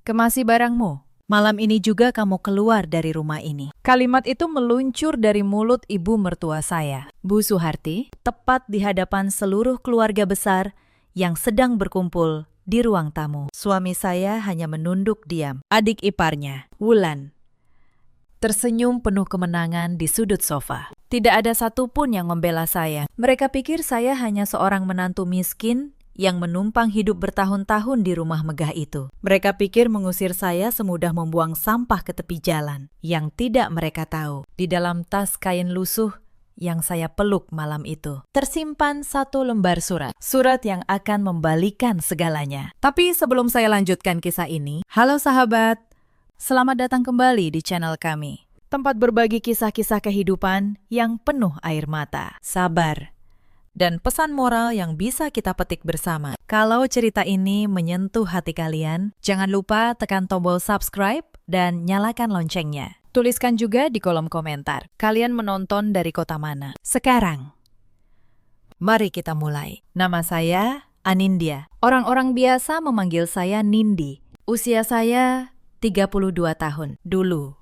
kemasi barangmu. Malam ini juga kamu keluar dari rumah ini. Kalimat itu meluncur dari mulut ibu mertua saya, Bu Suharti, Tepat di hadapan seluruh keluarga besar yang sedang berkumpul di ruang tamu. Suami saya hanya menunduk diam. adik iparnya, Wulan, tersenyum penuh kemenangan di sudut sofa. Tidak ada satupun yang membela saya. Mereka pikir saya hanya seorang menantu miskin yang menumpang hidup bertahun-tahun di rumah megah itu. Mereka pikir mengusir saya semudah membuang sampah ke tepi jalan. Yang tidak mereka tahu, Di dalam tas kain lusuh yang saya peluk malam itu, tersimpan satu lembar surat. Surat yang akan membalikan segalanya. Tapi sebelum saya lanjutkan kisah ini, halo sahabat, selamat datang kembali di channel kami. Tempat berbagi kisah-kisah kehidupan yang penuh air mata, sabar, dan pesan moral yang bisa kita petik bersama. Kalau cerita ini menyentuh hati kalian, jangan lupa tekan tombol subscribe dan nyalakan loncengnya. Tuliskan juga di kolom komentar, kalian menonton dari kota mana. Sekarang, mari kita mulai. Nama saya Anindya. Orang-orang biasa memanggil saya Nindi. Usia saya 32 tahun dulu,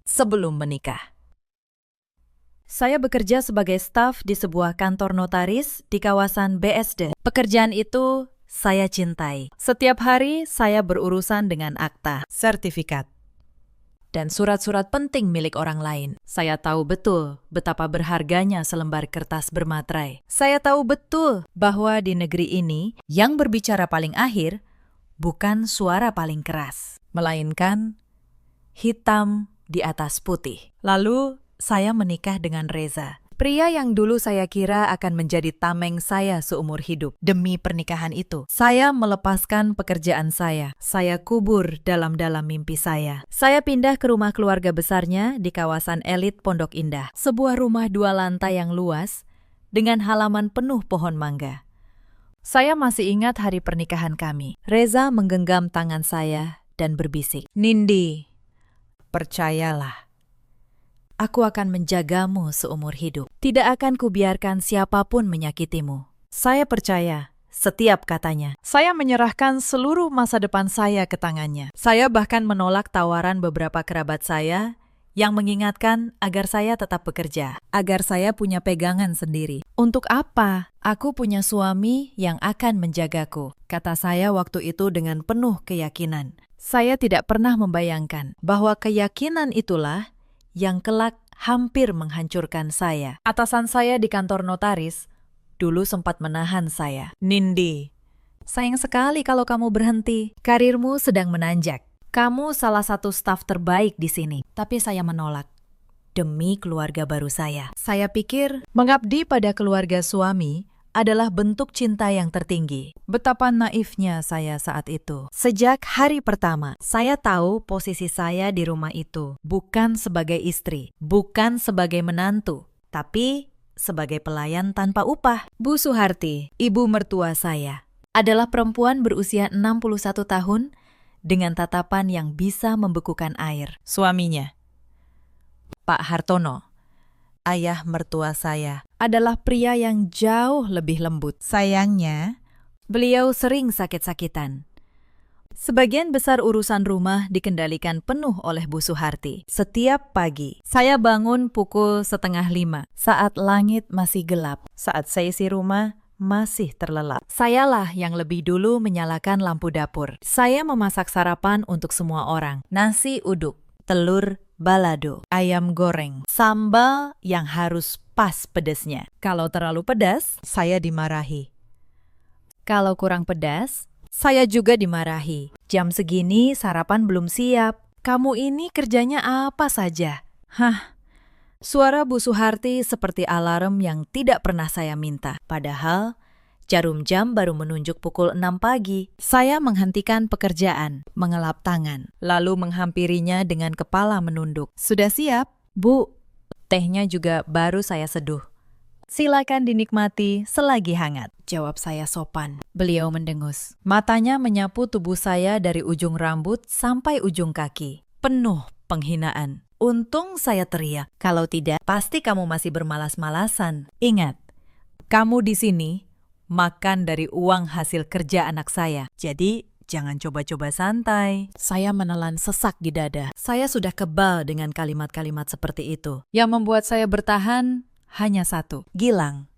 sebelum menikah. Saya bekerja sebagai staf di sebuah kantor notaris di kawasan BSD. Pekerjaan itu saya cintai. Setiap hari saya berurusan dengan akta, sertifikat, dan surat-surat penting milik orang lain. Saya tahu betul betapa berharganya selembar kertas bermaterai. Saya tahu betul bahwa di negeri ini yang berbicara paling akhir bukan suara paling keras, melainkan hitam di atas putih. Lalu saya menikah dengan Reza, pria yang dulu saya kira akan menjadi tameng saya seumur hidup. Demi pernikahan itu, saya melepaskan pekerjaan saya kubur dalam-dalam mimpi saya. Saya pindah ke rumah keluarga besarnya di kawasan elit Pondok Indah, sebuah rumah 2 lantai yang luas dengan halaman penuh pohon mangga. Saya masih ingat hari pernikahan kami. Reza menggenggam tangan saya dan berbisik, "Nindi, percayalah, aku akan menjagamu seumur hidup. Tidak akan kubiarkan siapapun menyakitimu." Saya percaya setiap katanya. Saya menyerahkan seluruh masa depan saya ke tangannya. Saya bahkan menolak tawaran beberapa kerabat saya yang mengingatkan agar saya tetap bekerja, agar saya punya pegangan sendiri. "Untuk apa? Aku punya suami yang akan menjagaku," kata saya waktu itu dengan penuh keyakinan. Saya tidak pernah membayangkan bahwa keyakinan itulah yang kelak hampir menghancurkan saya. Atasan saya di kantor notaris dulu sempat menahan saya. "Nindi, sayang sekali kalau kamu berhenti. Karirmu sedang menanjak. Kamu salah satu staf terbaik di sini." Tapi saya menolak. Demi keluarga baru saya. Saya pikir mengabdi pada keluarga suami adalah bentuk cinta yang tertinggi. Betapa naifnya saya saat itu. Sejak hari pertama, saya tahu posisi saya di rumah itu bukan sebagai istri, bukan sebagai menantu, tapi sebagai pelayan tanpa upah. Bu Suharti, ibu mertua saya, adalah perempuan berusia 61 tahun dengan tatapan yang bisa membekukan air. Suaminya, Pak Hartono, ayah mertua saya, adalah pria yang jauh lebih lembut. Sayangnya, beliau sering sakit-sakitan. Sebagian besar urusan rumah dikendalikan penuh oleh Bu Suharti. Setiap pagi, saya bangun pukul 4:30 saat langit masih gelap, saat seisi rumah masih terlelap. Sayalah yang lebih dulu menyalakan lampu dapur. Saya memasak sarapan untuk semua orang. Nasi uduk, telur balado, ayam goreng, sambal yang harus pas pedasnya. Kalau terlalu pedas, saya dimarahi. Kalau kurang pedas, saya juga dimarahi. "Jam segini sarapan belum siap. Kamu ini kerjanya apa saja?" Hah, suara Bu Suharti seperti alarm yang tidak pernah saya minta. Padahal jarum jam baru menunjuk pukul 6 pagi. Saya menghentikan pekerjaan, mengelap tangan, lalu menghampirinya dengan kepala menunduk. "Sudah siap, Bu?" Tehnya juga baru saya seduh. "Silakan dinikmati selagi hangat," jawab saya sopan. Beliau mendengus. Matanya menyapu tubuh saya dari ujung rambut sampai ujung kaki. Penuh penghinaan. Untung saya teriak. "Kalau tidak, pasti kamu masih bermalas-malasan. Ingat, kamu di sini makan dari uang hasil kerja anak saya. Jadi, Jangan coba-coba santai. Saya menelan sesak di dada. Saya sudah kebal dengan kalimat-kalimat seperti itu. Yang membuat saya bertahan hanya satu. Gilang.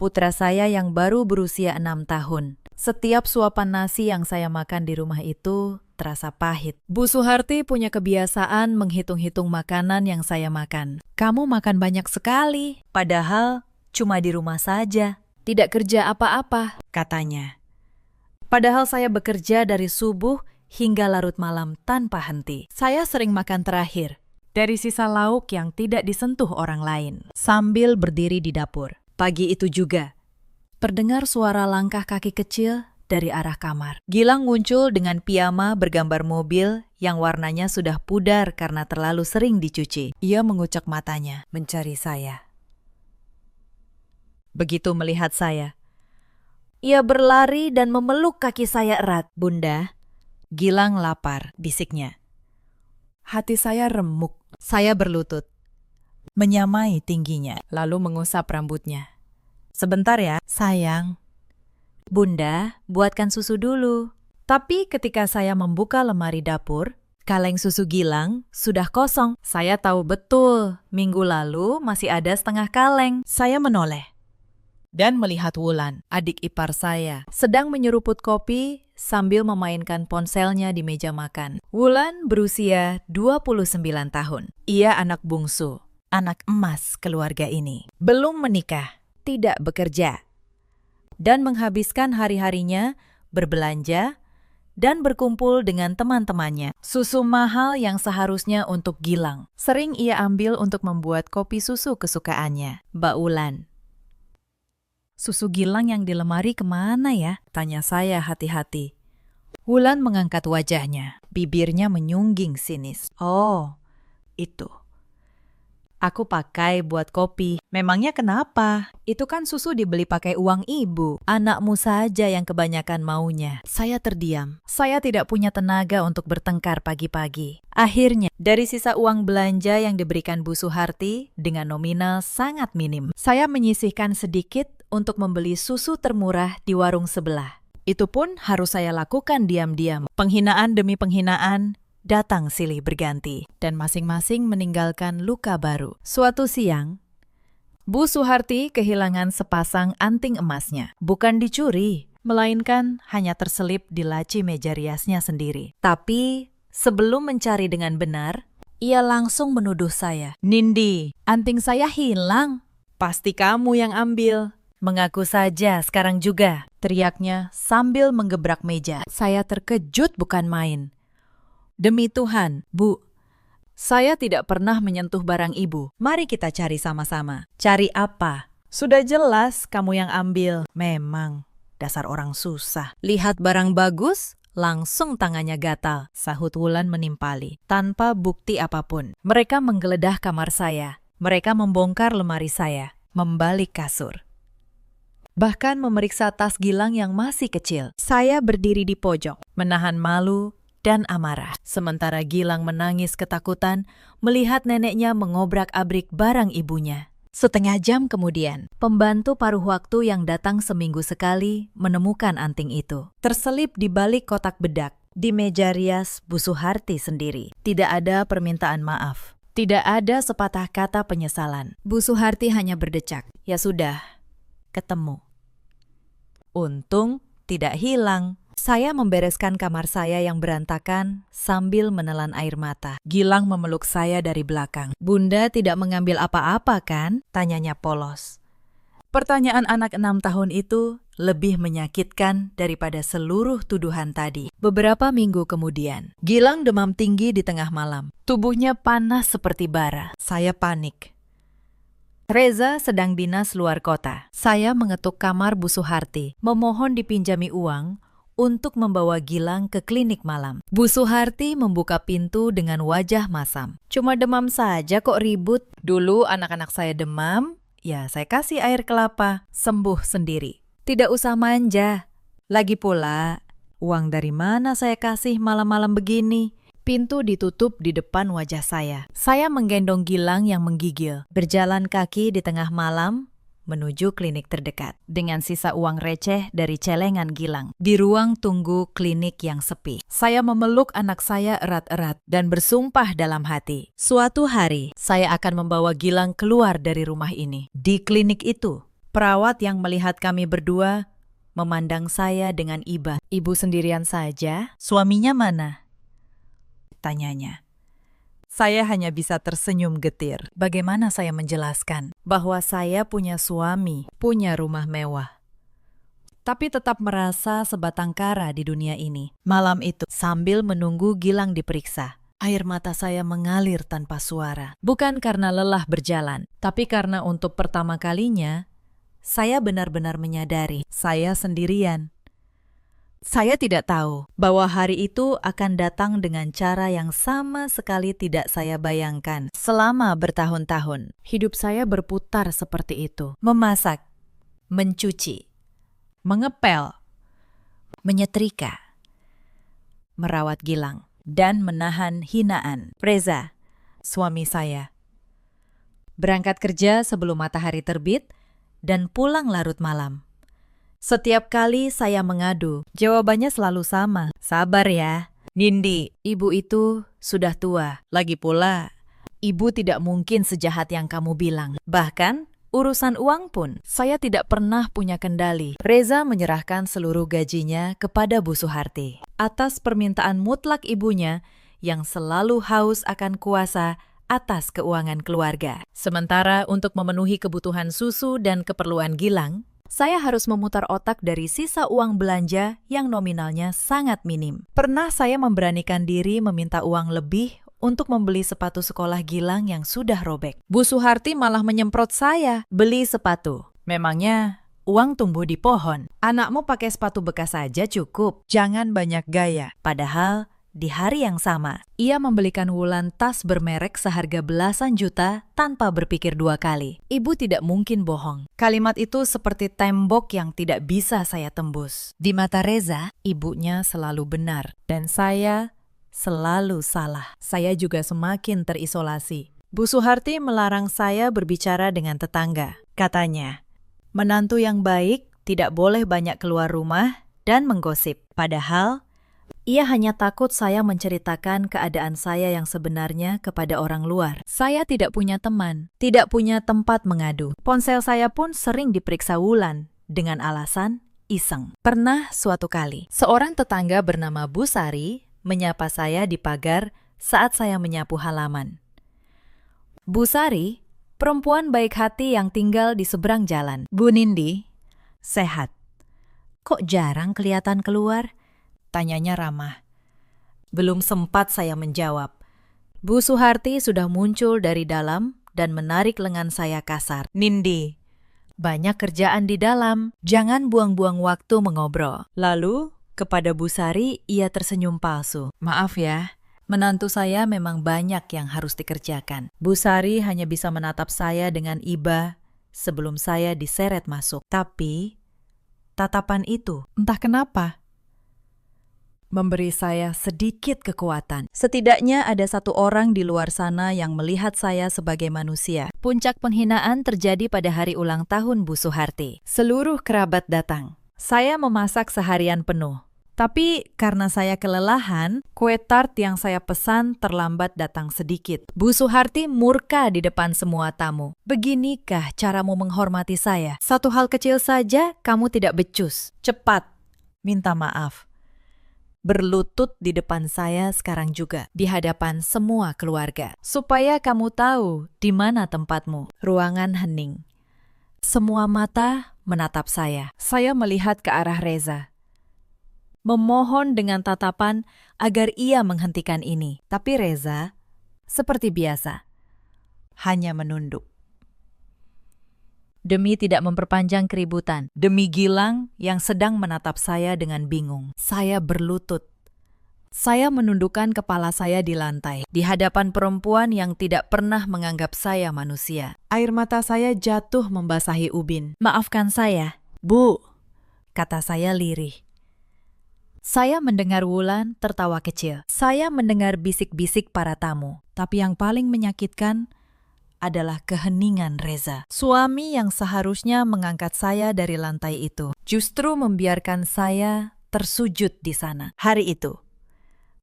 Putra saya yang baru berusia 6 tahun. Setiap suapan nasi yang saya makan di rumah itu terasa pahit. Bu Suharti punya kebiasaan menghitung-hitung makanan yang saya makan. Kamu makan banyak sekali. Padahal cuma di rumah saja. Tidak kerja apa-apa, katanya. Padahal saya bekerja dari subuh hingga larut malam tanpa henti. Saya sering makan terakhir dari sisa lauk yang tidak disentuh orang lain, sambil berdiri di dapur. Pagi itu juga, terdengar suara langkah kaki kecil dari arah kamar. Gilang muncul dengan piyama bergambar mobil yang warnanya sudah pudar karena terlalu sering dicuci. Ia mengucek matanya, mencari saya. Begitu melihat saya, ia berlari dan memeluk kaki saya erat. Bunda, Gilang lapar, bisiknya. Hati saya remuk. Saya berlutut, menyamai tingginya, lalu mengusap rambutnya. Sebentar ya, sayang. Bunda, buatkan susu dulu. Tapi ketika saya membuka lemari dapur, kaleng susu Gilang sudah kosong. Saya tahu betul, minggu lalu masih ada setengah kaleng. Saya menoleh dan melihat Wulan, adik ipar saya, sedang menyeruput kopi sambil memainkan ponselnya di meja makan. Wulan berusia 29 tahun. Ia anak bungsu, anak emas keluarga ini. Belum menikah, tidak bekerja, dan menghabiskan hari-harinya berbelanja dan berkumpul dengan teman-temannya. Susu mahal yang seharusnya untuk Gilang sering ia ambil untuk membuat kopi susu kesukaannya. Mbak Wulan, susu Gilang yang di lemari kemana ya? Tanya saya hati-hati. Wulan mengangkat wajahnya, bibirnya menyungging sinis. Oh, itu. Aku pakai buat kopi. Memangnya kenapa? Itu kan susu dibeli pakai uang ibu. Anakmu saja yang kebanyakan maunya. Saya terdiam. Saya tidak punya tenaga untuk bertengkar pagi-pagi. Akhirnya, dari sisa uang belanja yang diberikan Bu Suharti dengan nominal sangat minim, saya menyisihkan sedikit untuk membeli susu termurah di warung sebelah. Itu pun harus saya lakukan diam-diam. Penghinaan demi penghinaan datang silih berganti, dan masing-masing meninggalkan luka baru. Suatu siang, Bu Suharti kehilangan sepasang anting emasnya. Bukan dicuri, melainkan hanya terselip di laci meja riasnya sendiri. Tapi sebelum mencari dengan benar, ia langsung menuduh saya. Nindi, anting saya hilang. Pasti kamu yang ambil. Mengaku saja sekarang juga, teriaknya sambil menggebrak meja. Saya terkejut bukan main. Demi Tuhan, Bu, saya tidak pernah menyentuh barang ibu. Mari kita cari sama-sama. Cari apa? Sudah jelas kamu yang ambil. Memang, dasar orang susah. Lihat barang bagus, langsung tangannya gatal, sahut Wulan menimpali, tanpa bukti apapun. Mereka menggeledah kamar saya. Mereka membongkar lemari saya, membalik kasur. Bahkan memeriksa tas Gilang yang masih kecil. Saya berdiri di pojok, menahan malu dan amarah. Sementara Gilang menangis ketakutan melihat neneknya mengobrak-abrik barang ibunya. Setengah jam kemudian, pembantu paruh waktu yang datang seminggu sekali menemukan anting itu. Terselip di balik kotak bedak, di meja rias Bu Suharti sendiri. Tidak ada permintaan maaf. Tidak ada sepatah kata penyesalan. Bu Suharti hanya berdecak. Ya sudah, ketemu. Untung tidak hilang. Saya membereskan kamar saya yang berantakan sambil menelan air mata. Gilang memeluk saya dari belakang. Bunda tidak mengambil apa-apa kan? Tanyanya polos. Pertanyaan anak 6 tahun itu lebih menyakitkan daripada seluruh tuduhan tadi. Beberapa minggu kemudian, Gilang demam tinggi di tengah malam. Tubuhnya panas seperti bara. Saya panik. Reza sedang dinas luar kota. Saya mengetuk kamar Bu Suharti, memohon dipinjami uang untuk membawa Gilang ke klinik malam. Bu Suharti membuka pintu dengan wajah masam. Cuma demam saja kok ribut. Dulu anak-anak saya demam, ya saya kasih air kelapa, sembuh sendiri. Tidak usah manja. Lagi pula, uang dari mana saya kasih malam-malam begini? Pintu ditutup di depan wajah saya. Saya menggendong Gilang yang menggigil. Berjalan kaki di tengah malam, menuju klinik terdekat dengan sisa uang receh dari celengan Gilang. Di ruang tunggu klinik yang sepi, saya memeluk anak saya erat-erat dan bersumpah dalam hati, suatu hari saya akan membawa Gilang keluar dari rumah ini. Di klinik itu, perawat yang melihat kami berdua memandang saya dengan iba. "Ibu sendirian saja? Suaminya mana?" tanyanya. Saya hanya bisa tersenyum getir. Bagaimana saya menjelaskan bahwa saya punya suami, punya rumah mewah, tapi tetap merasa sebatang kara di dunia ini. Malam itu, sambil menunggu Gilang diperiksa, air mata saya mengalir tanpa suara. Bukan karena lelah berjalan, tapi karena untuk pertama kalinya, saya benar-benar menyadari saya sendirian. Saya tidak tahu bahwa hari itu akan datang dengan cara yang sama sekali tidak saya bayangkan. Selama bertahun-tahun, hidup saya berputar seperti itu. Memasak, mencuci, mengepel, menyetrika, merawat Gilang, dan menahan hinaan. Reza, suami saya, berangkat kerja sebelum matahari terbit dan pulang larut malam. Setiap kali saya mengadu, jawabannya selalu sama. "Sabar ya, Nindi, ibu itu sudah tua. Lagi pula, ibu tidak mungkin sejahat yang kamu bilang. Bahkan, urusan uang pun, saya tidak pernah punya kendali." Reza menyerahkan seluruh gajinya kepada Bu Suharti atas permintaan mutlak ibunya yang selalu haus akan kuasa atas keuangan keluarga. Sementara untuk memenuhi kebutuhan susu dan keperluan Gilang, saya harus memutar otak dari sisa uang belanja yang nominalnya sangat minim. Pernah saya memberanikan diri meminta uang lebih untuk membeli sepatu sekolah Gilang yang sudah robek. Bu Suharti malah menyemprot saya, "Beli sepatu. Memangnya uang tumbuh di pohon? Anakmu pakai sepatu bekas saja cukup, jangan banyak gaya." Padahal di hari yang sama, ia membelikan Wulan tas bermerek seharga belasan juta tanpa berpikir dua kali. Ibu tidak mungkin bohong. Kalimat itu seperti tembok yang tidak bisa saya tembus. Di mata Reza, ibunya selalu benar, dan saya selalu salah. Saya juga semakin terisolasi. Bu Suharti melarang saya berbicara dengan tetangga. Katanya, menantu yang baik tidak boleh banyak keluar rumah dan menggosip. Padahal, ia hanya takut saya menceritakan keadaan saya yang sebenarnya kepada orang luar. Saya tidak punya teman, tidak punya tempat mengadu. Ponsel saya pun sering diperiksa Wulan dengan alasan iseng. Pernah suatu kali, seorang tetangga bernama Bu Sari menyapa saya di pagar saat saya menyapu halaman. Bu Sari, perempuan baik hati yang tinggal di seberang jalan. "Bu Nindi, sehat? Kok jarang kelihatan keluar?" tanyanya ramah. Belum sempat saya menjawab. Bu Suharti sudah muncul dari dalam dan menarik lengan saya kasar. "Nindi, banyak kerjaan di dalam, jangan buang-buang waktu mengobrol." Lalu, kepada Bu Sari, ia tersenyum palsu. "Maaf ya, menantu saya memang banyak yang harus dikerjakan." Bu Sari hanya bisa menatap saya dengan iba sebelum saya diseret masuk. Tapi, tatapan itu, entah kenapa, memberi saya sedikit kekuatan. Setidaknya ada satu orang di luar sana yang melihat saya sebagai manusia. Puncak penghinaan terjadi pada hari ulang tahun Bu Suharti. Seluruh kerabat datang. Saya memasak seharian penuh. Tapi karena saya kelelahan, kue tart yang saya pesan terlambat datang sedikit. Bu Suharti murka di depan semua tamu. "Beginikah caramu menghormati saya? Satu hal kecil saja kamu tidak becus. Cepat, minta maaf. Berlutut di depan saya sekarang juga, di hadapan semua keluarga. Supaya kamu tahu di mana tempatmu." Ruangan hening. Semua mata menatap saya. Saya melihat ke arah Reza, memohon dengan tatapan agar ia menghentikan ini. Tapi Reza, seperti biasa, hanya menunduk. Demi tidak memperpanjang keributan, demi Gilang yang sedang menatap saya dengan bingung, saya berlutut. Saya menundukkan kepala saya di lantai, di hadapan perempuan yang tidak pernah menganggap saya manusia. Air mata saya jatuh membasahi ubin. "Maafkan saya, Bu," kata saya lirih. Saya mendengar Wulan tertawa kecil. Saya mendengar bisik-bisik para tamu. Tapi yang paling menyakitkan adalah keheningan Reza. Suami yang seharusnya mengangkat saya dari lantai itu, justru membiarkan saya tersujud di sana. Hari itu,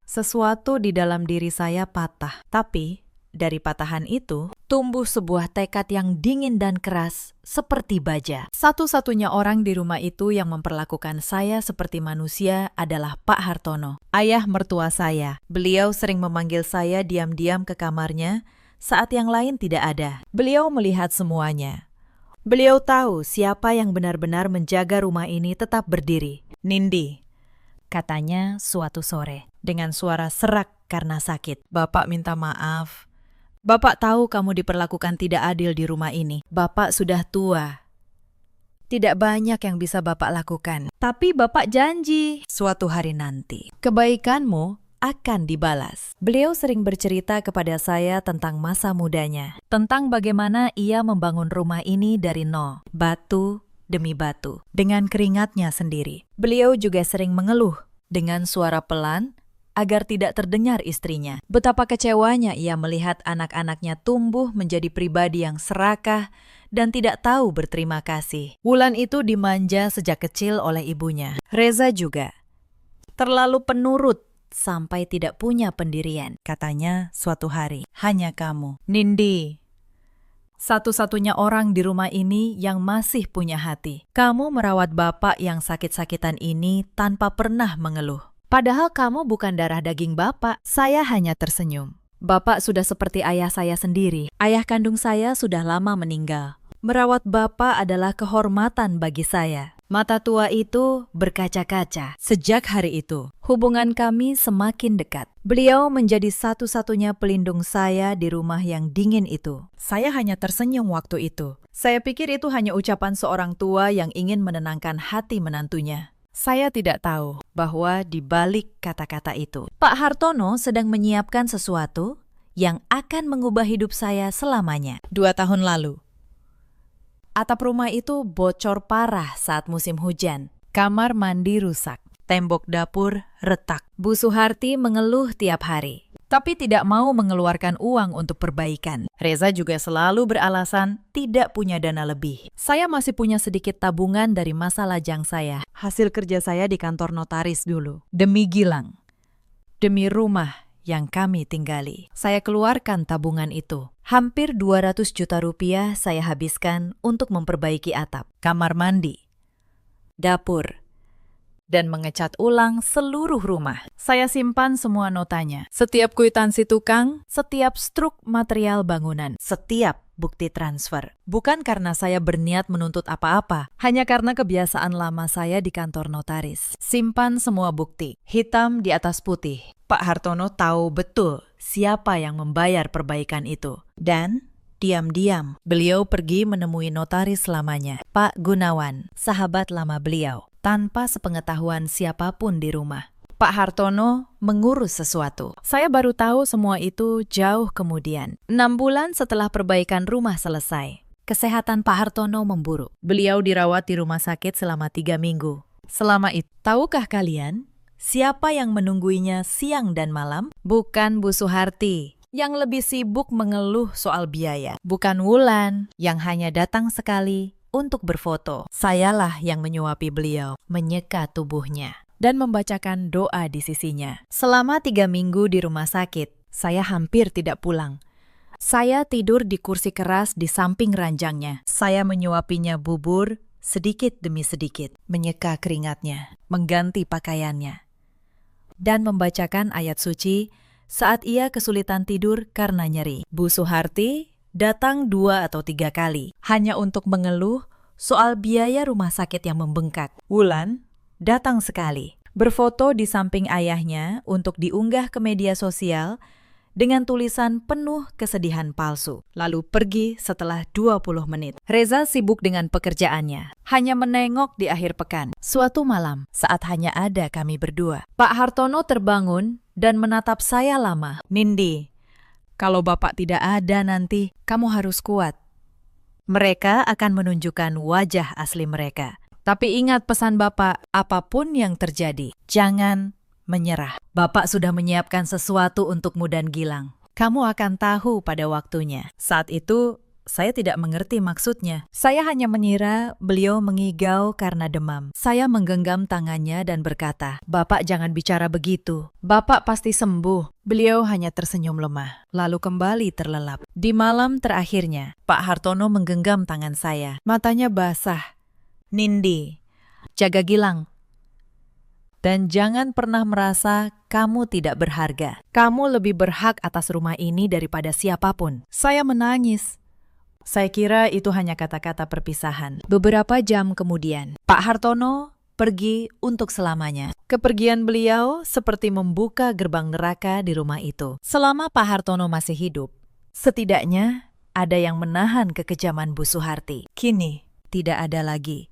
sesuatu di dalam diri saya patah. Tapi, dari patahan itu, tumbuh sebuah tekad yang dingin dan keras, seperti baja. Satu-satunya orang di rumah itu yang memperlakukan saya seperti manusia adalah Pak Hartono, ayah mertua saya. Beliau sering memanggil saya diam-diam ke kamarnya saat yang lain tidak ada. Beliau melihat semuanya. Beliau tahu siapa yang benar-benar menjaga rumah ini tetap berdiri. "Nindi," katanya suatu sore, dengan suara serak karena sakit. "Bapak minta maaf. Bapak tahu kamu diperlakukan tidak adil di rumah ini. Bapak sudah tua. Tidak banyak yang bisa Bapak lakukan. Tapi Bapak janji suatu hari nanti kebaikanmu akan dibalas." Beliau sering bercerita kepada saya tentang masa mudanya, tentang bagaimana ia membangun rumah ini dari nol, batu demi batu, dengan keringatnya sendiri. Beliau juga sering mengeluh dengan suara pelan agar tidak terdengar istrinya. Betapa kecewanya ia melihat anak-anaknya tumbuh menjadi pribadi yang serakah dan tidak tahu berterima kasih. Wulan itu dimanja sejak kecil oleh ibunya. Reza juga terlalu penurut sampai tidak punya pendirian. Katanya suatu hari, "Hanya kamu, Nindi, satu-satunya orang di rumah ini yang masih punya hati. Kamu merawat bapak yang sakit-sakitan ini tanpa pernah mengeluh. Padahal kamu bukan darah daging Bapak." Saya hanya tersenyum. Bapak sudah seperti ayah saya sendiri. Ayah kandung saya sudah lama meninggal. Merawat Bapak adalah kehormatan bagi saya. Mata tua itu berkaca-kaca. Sejak hari itu, hubungan kami semakin dekat. Beliau menjadi satu-satunya pelindung saya di rumah yang dingin itu. Saya hanya tersenyum waktu itu. Saya pikir itu hanya ucapan seorang tua yang ingin menenangkan hati menantunya. Saya tidak tahu bahwa di balik kata-kata itu, Pak Hartono sedang menyiapkan sesuatu yang akan mengubah hidup saya selamanya. 2 tahun lalu, atap rumah itu bocor parah saat musim hujan. Kamar mandi rusak, tembok dapur retak. Bu Suharti mengeluh tiap hari, tapi tidak mau mengeluarkan uang untuk perbaikan. Reza juga selalu beralasan tidak punya dana lebih. Saya masih punya sedikit tabungan dari masa lajang saya, hasil kerja saya di kantor notaris dulu. Demi Gilang, demi rumah yang kami tinggali, saya keluarkan tabungan itu. Hampir 200 juta rupiah saya habiskan untuk memperbaiki atap, kamar mandi, dapur, dan mengecat ulang seluruh rumah. Saya simpan semua notanya, setiap kwitansi tukang, setiap struk material bangunan, setiap bukti transfer. Bukan karena saya berniat menuntut apa-apa, hanya karena kebiasaan lama saya di kantor notaris. Simpan semua bukti, hitam di atas putih. Pak Hartono tahu betul siapa yang membayar perbaikan itu. Dan diam-diam, beliau pergi menemui notaris lamanya, Pak Gunawan, sahabat lama beliau. Tanpa sepengetahuan siapapun di rumah, Pak Hartono mengurus sesuatu. Saya baru tahu semua itu jauh kemudian. 6 bulan setelah perbaikan rumah selesai, kesehatan Pak Hartono memburuk. Beliau dirawat di rumah sakit selama 3 minggu. Selama itu, tahukah kalian siapa yang menungguinya siang dan malam? Bukan Bu Suharti, yang lebih sibuk mengeluh soal biaya. Bukan Wulan, yang hanya datang sekali untuk berfoto. Sayalah yang menyuapi beliau, menyeka tubuhnya, dan membacakan doa di sisinya. Selama 3 minggu di rumah sakit, saya hampir tidak pulang. Saya tidur di kursi keras di samping ranjangnya. Saya menyuapinya bubur sedikit demi sedikit, menyeka keringatnya, mengganti pakaiannya, dan membacakan ayat suci saat ia kesulitan tidur karena nyeri. Bu Suharti datang 2 atau 3 kali, hanya untuk mengeluh soal biaya rumah sakit yang membengkak. Wulan datang sekali, berfoto di samping ayahnya untuk diunggah ke media sosial dengan tulisan penuh kesedihan palsu, lalu pergi setelah 20 menit. Reza sibuk dengan pekerjaannya, hanya menengok di akhir pekan. Suatu malam, saat hanya ada kami berdua, Pak Hartono terbangun dan menatap saya lama. "Nindi, kalau Bapak tidak ada nanti, kamu harus kuat. Mereka akan menunjukkan wajah asli mereka. Tapi ingat pesan Bapak, apapun yang terjadi, jangan menyerah. Bapak sudah menyiapkan sesuatu untukmu dan Gilang," Kamu akan tahu pada waktunya. Saat itu, saya tidak mengerti maksudnya. Saya hanya mengira beliau mengigau karena demam. Saya menggenggam tangannya dan berkata, "Bapak jangan bicara begitu. Bapak pasti sembuh." Beliau hanya tersenyum lemah, lalu kembali terlelap. Di malam terakhirnya, Pak Hartono menggenggam tangan saya. matanya basah. Nindi, Jaga Gilang. dan jangan pernah merasa kamu tidak berharga. Kamu lebih berhak atas rumah ini daripada siapapun. Saya menangis. Saya kira itu hanya kata-kata perpisahan. Beberapa jam kemudian, Pak Hartono pergi untuk selamanya. Kepergian beliau seperti membuka gerbang neraka di rumah itu. Selama Pak Hartono masih hidup, setidaknya ada yang menahan kekejaman Bu Suharti. Kini, tidak ada lagi.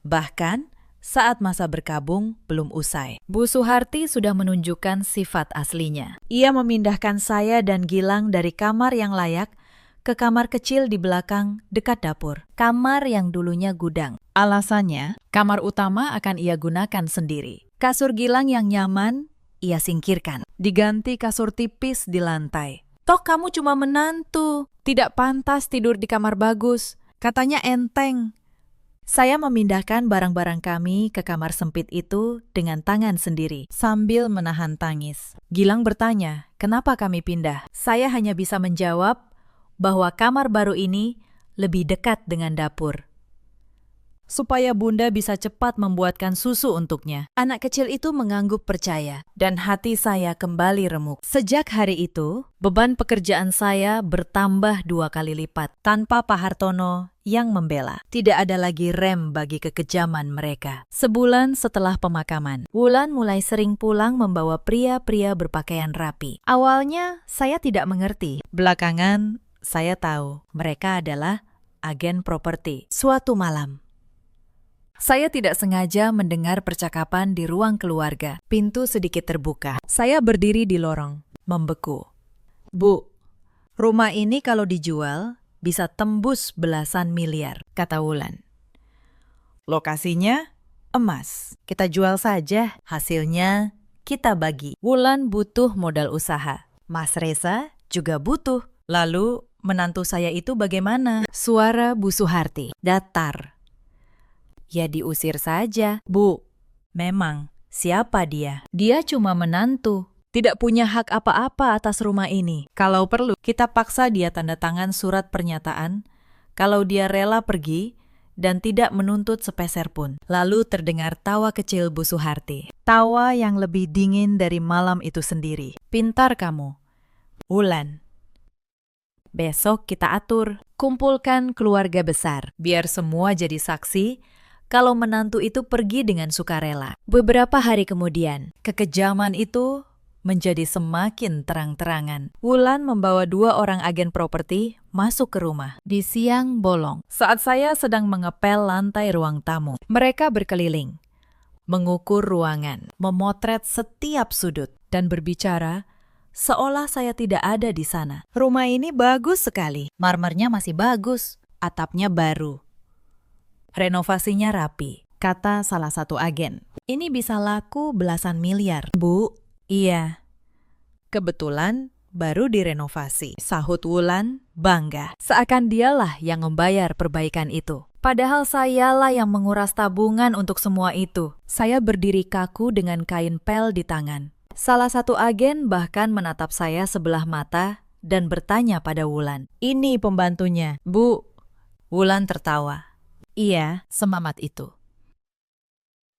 Bahkan, saat masa berkabung belum usai, Bu Suharti sudah menunjukkan sifat aslinya. ia memindahkan saya dan Gilang dari kamar yang layak ke kamar kecil di belakang dekat dapur. Kamar yang dulunya gudang. Alasannya, kamar utama akan ia gunakan sendiri. Kasur Gilang yang nyaman, ia singkirkan. Diganti kasur tipis di lantai. Toh kamu cuma menantu. Tidak pantas tidur di kamar bagus. Katanya enteng. Saya memindahkan barang-barang kami ke kamar sempit itu dengan tangan sendiri, sambil menahan tangis. Gilang bertanya, kenapa kami pindah? Saya hanya bisa menjawab bahwa kamar baru ini lebih dekat dengan dapur, supaya Bunda bisa cepat membuatkan susu untuknya. Anak kecil itu mengangguk percaya, dan hati saya kembali remuk. Sejak hari itu, beban pekerjaan saya bertambah 2 kali lipat, tanpa Pak Hartono yang membela. Tidak ada lagi rem bagi kekejaman mereka. Sebulan setelah pemakaman, Wulan mulai sering pulang membawa pria-pria berpakaian rapi. Awalnya, saya tidak mengerti. Belakangan, saya tahu mereka adalah agen properti. Suatu malam, saya tidak sengaja mendengar percakapan di ruang keluarga. Pintu sedikit terbuka. Saya berdiri di lorong, membeku. Bu, rumah ini kalau dijual bisa tembus belasan miliar, kata Wulan. Lokasinya emas. Kita jual saja, hasilnya kita bagi. Wulan butuh modal usaha. Mas Reza juga butuh. Lalu menantu saya itu bagaimana? Suara Bu Suharti datar. Ya diusir saja. Bu, memang siapa dia? Dia cuma menantu. Tidak punya hak apa-apa atas rumah ini. Kalau perlu, kita paksa dia tanda tangan surat pernyataan kalau dia rela pergi dan tidak menuntut sepeser pun. Lalu terdengar tawa kecil Bu Suharti. Tawa yang lebih dingin dari malam itu sendiri. Pintar kamu, Wulan. Besok kita atur, kumpulkan keluarga besar, biar semua jadi saksi kalau menantu itu pergi dengan sukarela. Beberapa hari kemudian, kekejaman itu menjadi semakin terang-terangan. Wulan membawa 2 orang agen properti masuk ke rumah di siang bolong. Saat saya sedang mengepel lantai ruang tamu, mereka berkeliling, mengukur ruangan, memotret setiap sudut, dan berbicara seolah saya tidak ada di sana. Rumah ini bagus sekali. Marmernya masih bagus, atapnya baru. Renovasinya rapi, kata salah satu agen. Ini bisa laku belasan miliar. Bu, iya. Kebetulan baru direnovasi. Sahut Wulan bangga. Seakan dialah yang membayar perbaikan itu. Padahal sayalah yang menguras tabungan untuk semua itu. Saya berdiri kaku dengan kain pel di tangan. Salah satu agen bahkan menatap saya sebelah mata dan bertanya pada Wulan. Ini pembantunya, Bu. Wulan tertawa. Iya, semamat itu.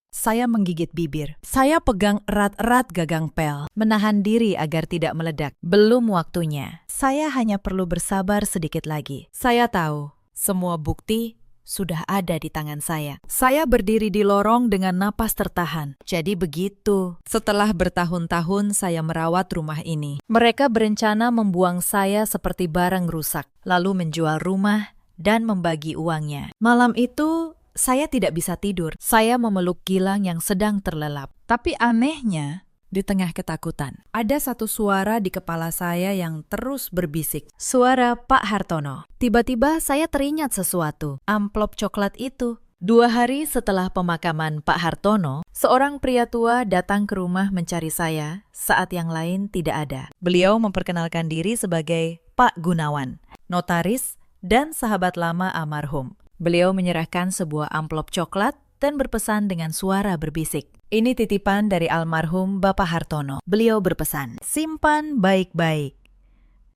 Saya menggigit bibir. Saya pegang erat-erat gagang pel, menahan diri agar tidak meledak. Belum waktunya. Saya hanya perlu bersabar sedikit lagi. Saya tahu, semua bukti sudah ada di tangan saya. Saya berdiri di lorong dengan napas tertahan. Jadi begitu. Setelah bertahun-tahun saya merawat rumah ini, mereka berencana membuang saya seperti barang rusak, lalu menjual rumah dan membagi uangnya. Malam itu, saya tidak bisa tidur. Saya memeluk Gilang yang sedang terlelap. Tapi anehnya, di tengah ketakutan, ada satu suara di kepala saya yang terus berbisik. Suara Pak Hartono. Tiba-tiba saya teringat sesuatu. Amplop coklat itu. 2 hari setelah pemakaman Pak Hartono, seorang pria tua datang ke rumah mencari saya saat yang lain tidak ada. Beliau memperkenalkan diri sebagai Pak Gunawan, notaris dan sahabat lama almarhum. Beliau menyerahkan sebuah amplop coklat dan berpesan dengan suara berbisik. Ini titipan dari almarhum Bapak Hartono. Beliau berpesan, simpan baik-baik.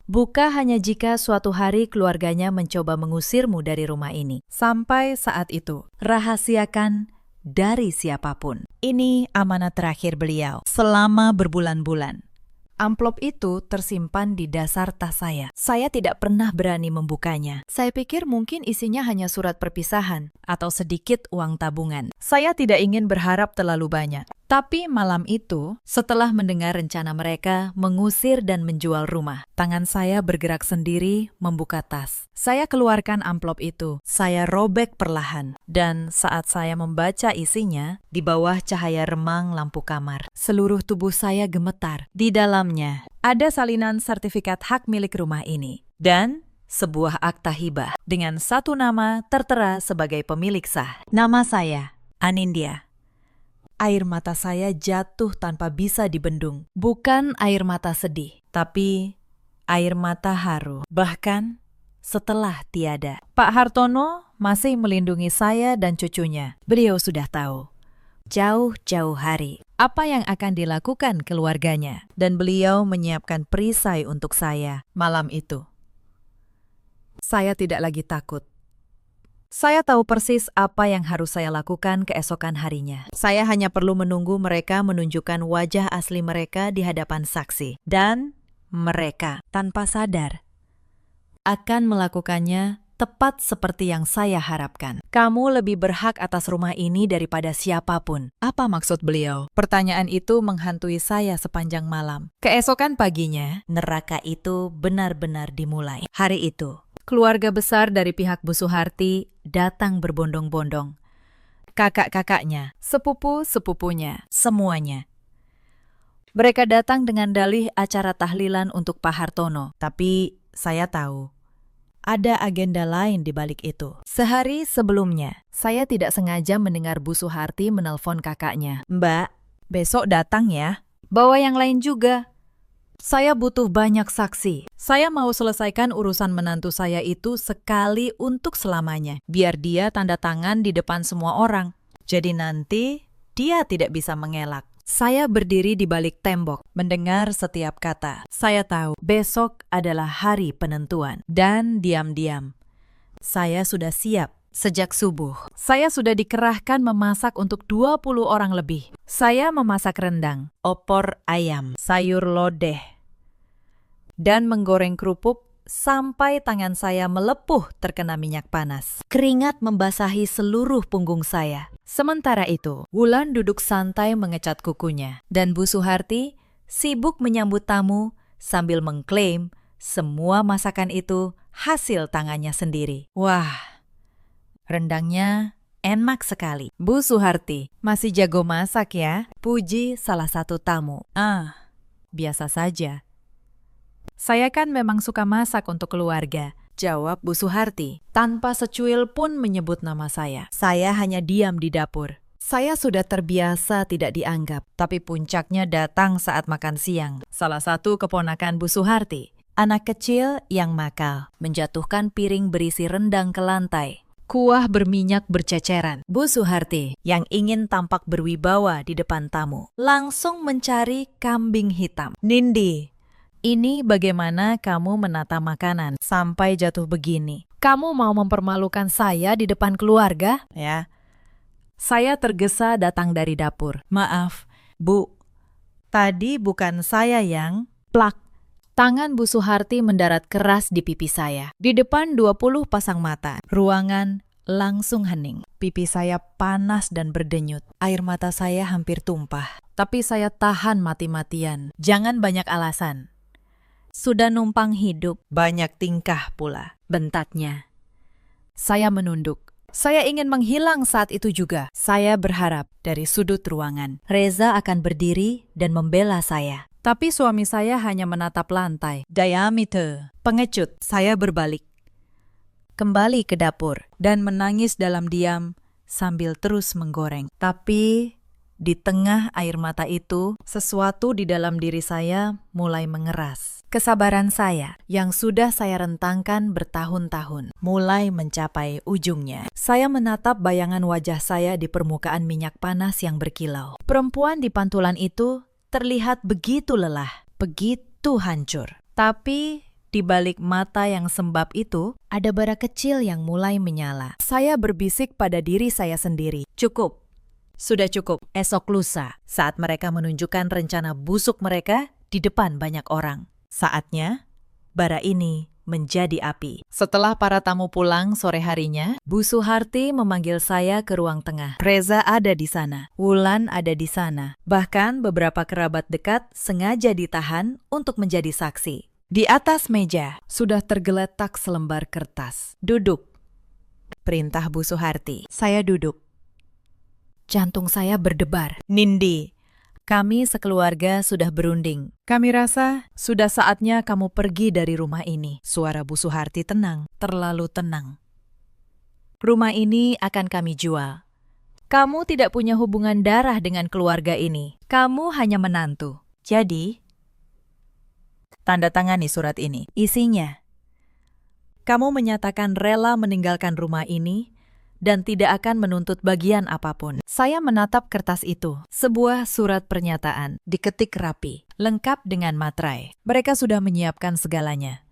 Buka hanya jika suatu hari keluarganya mencoba mengusirmu dari rumah ini. Sampai saat itu, rahasiakan dari siapapun. Ini amanat terakhir beliau selama berbulan-bulan. Amplop itu tersimpan di dasar tas saya. Saya tidak pernah berani membukanya. Saya pikir mungkin isinya hanya surat perpisahan Atau sedikit uang tabungan. Saya tidak ingin berharap terlalu banyak. Tapi malam itu, setelah mendengar rencana mereka mengusir dan menjual rumah, tangan saya bergerak sendiri membuka tas. Saya keluarkan amplop itu. Saya robek perlahan. Dan saat saya membaca isinya, di bawah cahaya remang lampu kamar, seluruh tubuh saya gemetar. Di dalamnya, ada salinan sertifikat hak milik rumah ini. Dan sebuah akta hibah dengan satu nama tertera sebagai pemilik sah. Nama saya, Anindya. Air mata saya jatuh tanpa bisa dibendung. Bukan air mata sedih, tapi air mata haru. Bahkan setelah tiada. Pak Hartono masih melindungi saya dan cucunya. Beliau sudah tahu jauh-jauh hari apa yang akan dilakukan keluarganya. Dan beliau menyiapkan perisai untuk saya malam itu. Saya tidak lagi takut. Saya tahu persis apa yang harus saya lakukan keesokan harinya. Saya hanya perlu menunggu mereka menunjukkan wajah asli mereka di hadapan saksi. Dan mereka, tanpa sadar, akan melakukannya tepat seperti yang saya harapkan. Kamu lebih berhak atas rumah ini daripada siapapun. Apa maksud beliau? Pertanyaan itu menghantui saya sepanjang malam. Keesokan paginya, neraka itu benar-benar dimulai. Hari itu, keluarga besar dari pihak Bu Suharti datang berbondong-bondong. Kakak-kakaknya, sepupu-sepupunya, semuanya. Mereka datang dengan dalih acara tahlilan untuk Pak Hartono. Tapi saya tahu, ada agenda lain di balik itu. Sehari sebelumnya, saya tidak sengaja mendengar Bu Suharti menelpon kakaknya. Mbak, besok datang ya. Bawa yang lain juga. Saya butuh banyak saksi. Saya mau selesaikan urusan menantu saya itu sekali untuk selamanya. Biar dia tanda tangan di depan semua orang. Jadi nanti dia tidak bisa mengelak. Saya berdiri di balik tembok, mendengar setiap kata. Saya tahu besok adalah hari penentuan. Dan diam-diam, saya sudah siap. Sejak subuh, saya sudah dikerahkan memasak untuk 20 orang lebih. Saya memasak rendang, opor ayam, sayur lodeh, dan menggoreng kerupuk sampai tangan saya melepuh terkena minyak panas. Keringat membasahi seluruh punggung saya. Sementara itu, Wulan duduk santai mengecat kukunya. Dan Bu Suharti sibuk menyambut tamu sambil mengklaim semua masakan itu hasil tangannya sendiri. Wah, rendangnya enak sekali. Bu Suharti masih jago masak ya, puji salah satu tamu. Biasa saja. Saya kan memang suka masak untuk keluarga, jawab Bu Suharti, tanpa secuil pun menyebut nama saya. Saya hanya diam di dapur. Saya sudah terbiasa tidak dianggap, tapi puncaknya datang saat makan siang. Salah satu keponakan Bu Suharti, anak kecil yang makal, menjatuhkan piring berisi rendang ke lantai. Kuah berminyak berceceran. Bu Suharti yang ingin tampak berwibawa di depan tamu, langsung mencari kambing hitam. Nindi, ini bagaimana kamu menata makanan sampai jatuh begini? Kamu mau mempermalukan saya di depan keluarga? Ya. Saya tergesa datang dari dapur. Maaf, Bu. Tadi bukan saya yang... Plak. Tangan Bu Suharti mendarat keras di pipi saya. Di depan 20 pasang mata. Ruangan langsung hening. Pipi saya panas dan berdenyut. Air mata saya hampir tumpah. Tapi saya tahan mati-matian. Jangan banyak alasan. Sudah numpang hidup, banyak tingkah pula, bentaknya. Saya menunduk. Saya ingin menghilang saat itu juga. Saya berharap dari sudut ruangan, Reza akan berdiri dan membela saya. Tapi suami saya hanya menatap lantai. Diameter. Pengecut, saya berbalik. Kembali ke dapur dan menangis dalam diam sambil terus menggoreng. Tapi di tengah air mata itu, sesuatu di dalam diri saya mulai mengeras. Kesabaran saya yang sudah saya rentangkan bertahun-tahun mulai mencapai ujungnya. Saya menatap bayangan wajah saya di permukaan minyak panas yang berkilau. Perempuan di pantulan itu terlihat begitu lelah, begitu hancur. Tapi di balik mata yang sembab itu, ada bara kecil yang mulai menyala. Saya berbisik pada diri saya sendiri, cukup. Sudah cukup. Esok lusa, saat mereka menunjukkan rencana busuk mereka di depan banyak orang. Saatnya, bara ini menjadi api. Setelah para tamu pulang sore harinya, Bu Suharti memanggil saya ke ruang tengah. Reza ada di sana, Wulan ada di sana. Bahkan beberapa kerabat dekat sengaja ditahan untuk menjadi saksi. Di atas meja sudah tergeletak selembar kertas. Duduk. Perintah Bu Suharti. Saya duduk. Jantung saya berdebar. Nindi, kami sekeluarga sudah berunding. Kami rasa sudah saatnya kamu pergi dari rumah ini. Suara Bu Suharti tenang, terlalu tenang. Rumah ini akan kami jual. Kamu tidak punya hubungan darah dengan keluarga ini. Kamu hanya menantu. Jadi, tanda tangani surat ini. Isinya, kamu menyatakan rela meninggalkan rumah ini dan tidak akan menuntut bagian apapun. Saya menatap kertas itu, sebuah surat pernyataan, diketik rapi, lengkap dengan materai. Mereka sudah menyiapkan segalanya.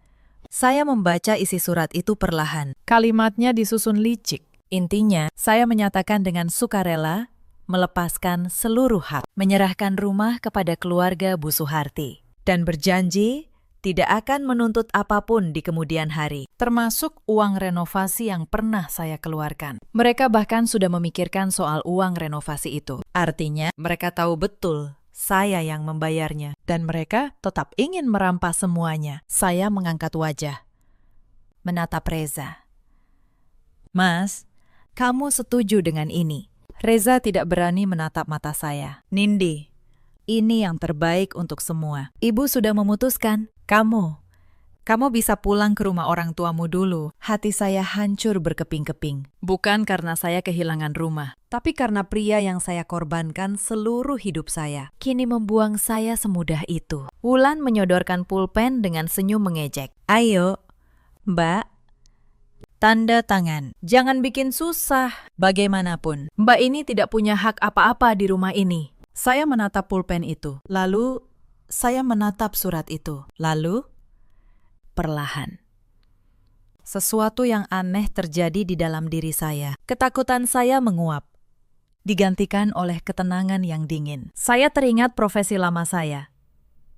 Saya membaca isi surat itu perlahan. Kalimatnya disusun licik. Intinya, saya menyatakan dengan sukarela, melepaskan seluruh hak, menyerahkan rumah kepada keluarga Bu Suharti, dan berjanji tidak akan menuntut apapun di kemudian hari, termasuk uang renovasi yang pernah saya keluarkan. Mereka bahkan sudah memikirkan soal uang renovasi itu. Artinya, mereka tahu betul saya yang membayarnya, dan mereka tetap ingin merampas semuanya. Saya mengangkat wajah, menatap Reza. Mas, kamu setuju dengan ini? Reza tidak berani menatap mata saya. Nindi, ini yang terbaik untuk semua. Ibu sudah memutuskan. Kamu bisa pulang ke rumah orang tuamu dulu. Hati saya hancur berkeping-keping. Bukan karena saya kehilangan rumah, tapi karena pria yang saya korbankan seluruh hidup saya kini membuang saya semudah itu. Wulan menyodorkan pulpen dengan senyum mengejek. Ayo, Mbak. Tanda tangan. Jangan bikin susah. Bagaimanapun, Mbak ini tidak punya hak apa-apa di rumah ini. Saya menatap pulpen itu. Lalu saya menatap surat itu. Lalu, perlahan, sesuatu yang aneh terjadi di dalam diri saya. Ketakutan saya menguap, digantikan oleh ketenangan yang dingin. Saya teringat profesi lama saya.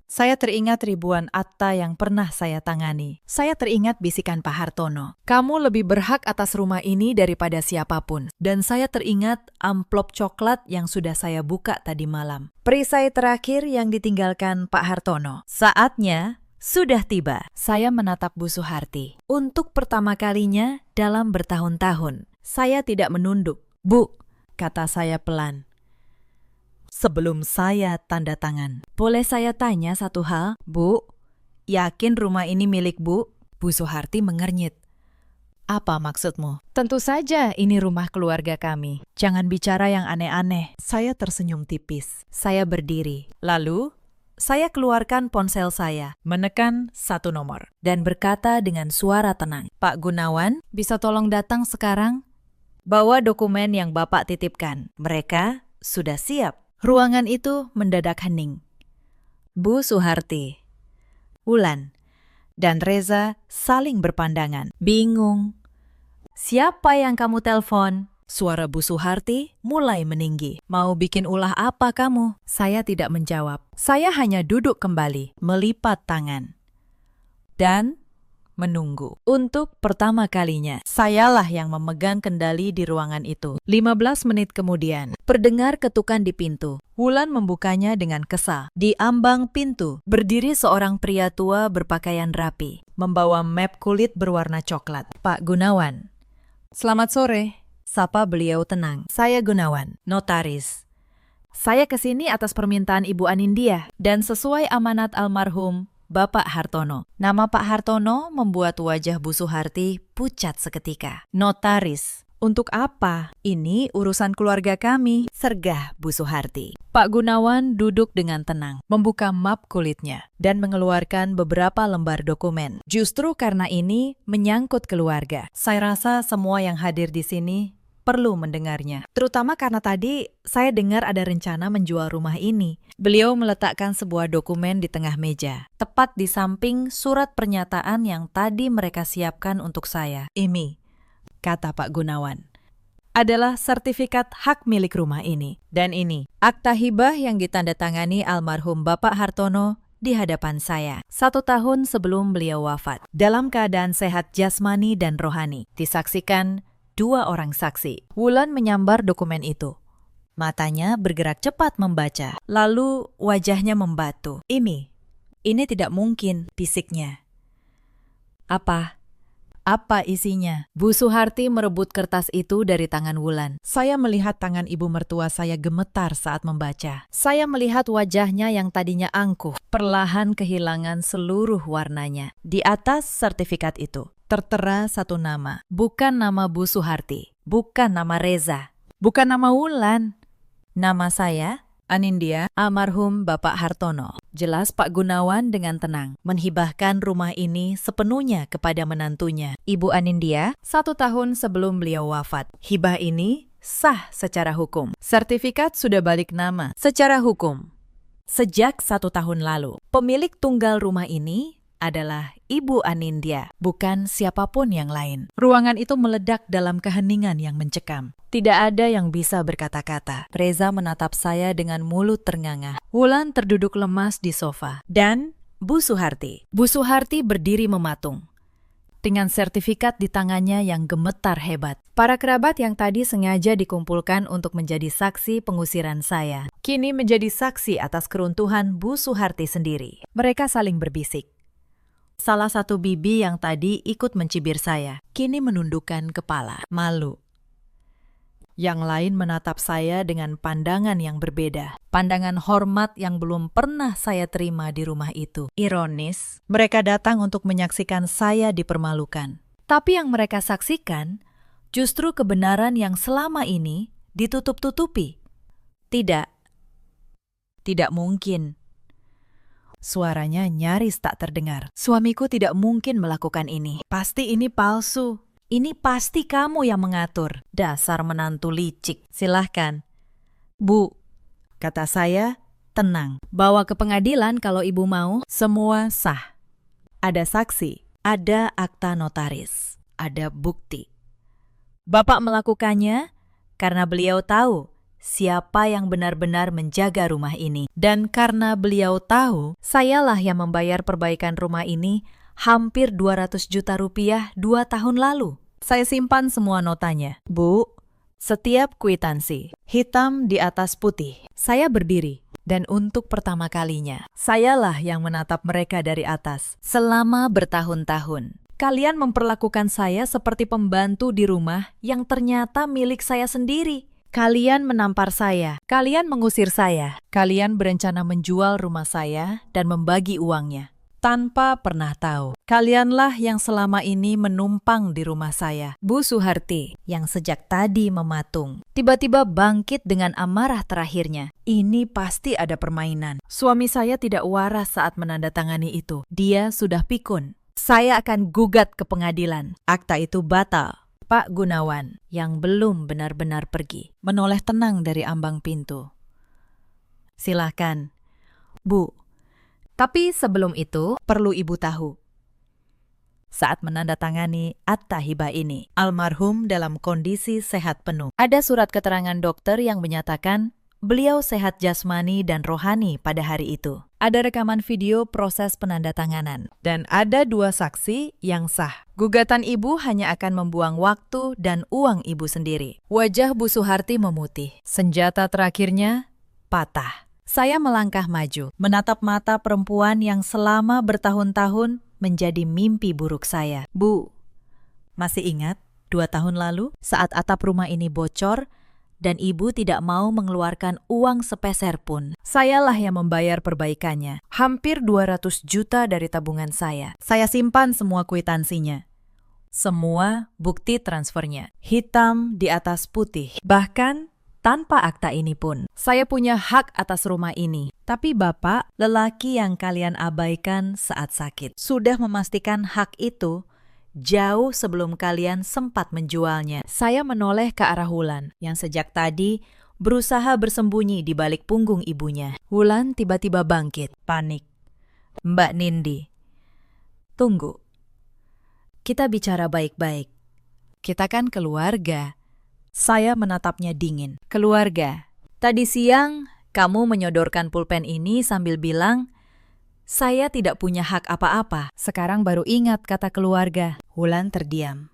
Saya teringat ribuan akta yang pernah saya tangani. Saya teringat bisikan Pak Hartono. Kamu lebih berhak atas rumah ini daripada siapapun. Dan saya teringat amplop coklat yang sudah saya buka tadi malam. Perisai terakhir yang ditinggalkan Pak Hartono. Saatnya sudah tiba. Saya menatap Bu Suharti. Untuk pertama kalinya dalam bertahun-tahun, saya tidak menunduk. Bu, kata saya pelan. Sebelum saya tanda tangan. Boleh saya tanya satu hal, Bu? Yakin rumah ini milik Bu? Bu Suharti mengernyit. Apa maksudmu? Tentu saja ini rumah keluarga kami. Jangan bicara yang aneh-aneh. Saya tersenyum tipis. Saya berdiri. Lalu, saya keluarkan ponsel saya, menekan satu nomor, dan berkata dengan suara tenang, Pak Gunawan, bisa tolong datang sekarang? Bawa dokumen yang Bapak titipkan. Mereka sudah siap. Ruangan itu mendadak hening. Bu Suharti, Wulan, dan Reza saling berpandangan, bingung. Siapa yang kamu telpon? Suara Bu Suharti mulai meninggi. Mau bikin ulah apa kamu? Saya tidak menjawab. Saya hanya duduk kembali, melipat tangan, dan menunggu. Untuk pertama kalinya, sayalah yang memegang kendali di ruangan itu. 15 menit kemudian, terdengar ketukan di pintu. Wulan membukanya dengan kesal. Di ambang pintu, berdiri seorang pria tua berpakaian rapi, membawa map kulit berwarna coklat. Pak Gunawan. Selamat sore, sapa beliau tenang. Saya Gunawan, notaris. Saya kesini atas permintaan Ibu Anindya dan sesuai amanat almarhum Bapak Hartono. Nama Pak Hartono membuat wajah Bu Suharti pucat seketika. Notaris. Untuk apa? Ini urusan keluarga kami, sergah Bu Suharti. Pak Gunawan duduk dengan tenang, membuka map kulitnya, dan mengeluarkan beberapa lembar dokumen. Justru karena ini menyangkut keluarga. Saya rasa semua yang hadir di sini perlu mendengarnya. Terutama karena tadi saya dengar ada rencana menjual rumah ini. Beliau meletakkan sebuah dokumen di tengah meja, tepat di samping surat pernyataan yang tadi mereka siapkan untuk saya. Ini, kata Pak Gunawan, adalah sertifikat hak milik rumah ini. Dan ini, akta hibah yang ditandatangani almarhum Bapak Hartono di hadapan saya 1 tahun sebelum beliau wafat. Dalam keadaan sehat jasmani dan rohani. Disaksikan 2 orang saksi. Wulan menyambar dokumen itu. Matanya bergerak cepat membaca. Lalu wajahnya membatu. Ini tidak mungkin, bisiknya. Apa isinya? Bu Suharti merebut kertas itu dari tangan Wulan. Saya melihat tangan ibu mertua saya gemetar saat membaca. Saya melihat wajahnya yang tadinya angkuh, perlahan kehilangan seluruh warnanya. Di atas sertifikat itu tertera satu nama. Bukan nama Bu Suharti, bukan nama Reza, bukan nama Wulan. Nama saya, Anindya, almarhum Bapak Hartono. Jelas Pak Gunawan dengan tenang menghibahkan rumah ini sepenuhnya kepada menantunya, Ibu Anindya, 1 tahun sebelum beliau wafat. Hibah ini sah secara hukum. Sertifikat sudah balik nama secara hukum. Sejak 1 tahun lalu, pemilik tunggal rumah ini adalah Ibu Anindya, bukan siapapun yang lain. Ruangan itu meledak dalam keheningan yang mencekam. Tidak ada yang bisa berkata-kata. Reza menatap saya dengan mulut ternganga. Wulan terduduk lemas di sofa. Dan Bu Suharti. Bu Suharti berdiri mematung, dengan sertifikat di tangannya yang gemetar hebat. Para kerabat yang tadi sengaja dikumpulkan untuk menjadi saksi pengusiran saya, kini menjadi saksi atas keruntuhan Bu Suharti sendiri. Mereka saling berbisik. Salah satu bibi yang tadi ikut mencibir saya, kini menundukkan kepala, malu. Yang lain menatap saya dengan pandangan yang berbeda. Pandangan hormat yang belum pernah saya terima di rumah itu. Ironis, mereka datang untuk menyaksikan saya dipermalukan. Tapi yang mereka saksikan justru kebenaran yang selama ini ditutup-tutupi. Tidak mungkin. Suaranya nyaris tak terdengar. Suamiku tidak mungkin melakukan ini. Pasti ini palsu. Ini pasti kamu yang mengatur. Dasar menantu licik. Silahkan. Bu, kata saya, tenang. Bawa ke pengadilan kalau ibu mau. Semua sah. Ada saksi, ada akta notaris, ada bukti. Bapak melakukannya karena beliau tahu siapa yang benar-benar menjaga rumah ini. Dan karena beliau tahu, sayalah yang membayar perbaikan rumah ini hampir 200 juta rupiah 2 tahun lalu. Saya simpan semua notanya. Bu, setiap kwitansi, hitam di atas putih. Saya berdiri, dan untuk pertama kalinya, sayalah yang menatap mereka dari atas. Selama bertahun-tahun, kalian memperlakukan saya seperti pembantu di rumah yang ternyata milik saya sendiri. Kalian menampar saya, kalian mengusir saya, kalian berencana menjual rumah saya dan membagi uangnya. Tanpa pernah tahu, kalianlah yang selama ini menumpang di rumah saya. Bu Suharti, yang sejak tadi mematung, tiba-tiba bangkit dengan amarah terakhirnya. Ini pasti ada permainan. Suami saya tidak waras saat menandatangani itu. Dia sudah pikun. Saya akan gugat ke pengadilan. Akta itu batal. Pak Gunawan, yang belum benar-benar pergi, menoleh tenang dari ambang pintu. Silahkan, Bu. Tapi sebelum itu, perlu Ibu tahu. Saat menandatangani akta hibah ini, almarhum dalam kondisi sehat penuh. Ada surat keterangan dokter yang menyatakan beliau sehat jasmani dan rohani pada hari itu. Ada rekaman video proses penandatanganan. Dan ada 2 saksi yang sah. Gugatan ibu hanya akan membuang waktu dan uang ibu sendiri. Wajah Bu Suharti memutih. Senjata terakhirnya patah. Saya melangkah maju, menatap mata perempuan yang selama bertahun-tahun menjadi mimpi buruk saya. Bu, masih ingat 2 tahun lalu saat atap rumah ini bocor dan ibu tidak mau mengeluarkan uang sepeser pun. Sayalah yang membayar perbaikannya. Hampir 200 juta dari tabungan saya. Saya simpan semua kwitansinya. Semua bukti transfernya, hitam di atas putih. Bahkan tanpa akta ini pun, saya punya hak atas rumah ini. Tapi Bapak, lelaki yang kalian abaikan saat sakit, sudah memastikan hak itu jauh sebelum kalian sempat menjualnya. Saya menoleh ke arah Wulan, yang sejak tadi berusaha bersembunyi di balik punggung ibunya. Wulan tiba-tiba bangkit, panik. Mbak Nindi, tunggu. Kita bicara baik-baik. Kita kan keluarga. Saya menatapnya dingin. Keluarga. Tadi siang, kamu menyodorkan pulpen ini sambil bilang, saya tidak punya hak apa-apa. Sekarang baru ingat kata keluarga. Wulan terdiam.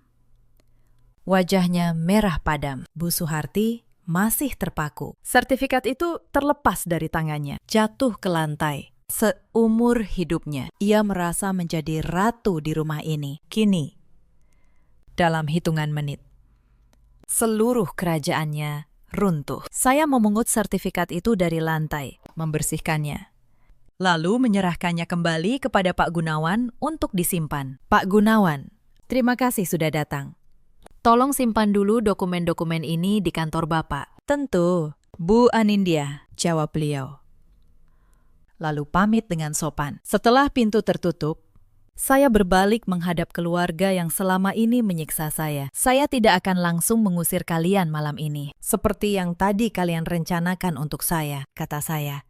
Wajahnya merah padam. Bu Suharti masih terpaku. Sertifikat itu terlepas dari tangannya, jatuh ke lantai. Seumur hidupnya, ia merasa menjadi ratu di rumah ini. Kini, dalam hitungan menit, seluruh kerajaannya runtuh. Saya memungut sertifikat itu dari lantai, membersihkannya, lalu menyerahkannya kembali kepada Pak Gunawan untuk disimpan. Pak Gunawan, terima kasih sudah datang. Tolong simpan dulu dokumen-dokumen ini di kantor Bapak. Tentu, Bu Anindya, jawab beliau. Lalu pamit dengan sopan. Setelah pintu tertutup, saya berbalik menghadap keluarga yang selama ini menyiksa saya. Saya tidak akan langsung mengusir kalian malam ini, seperti yang tadi kalian rencanakan untuk saya, kata saya.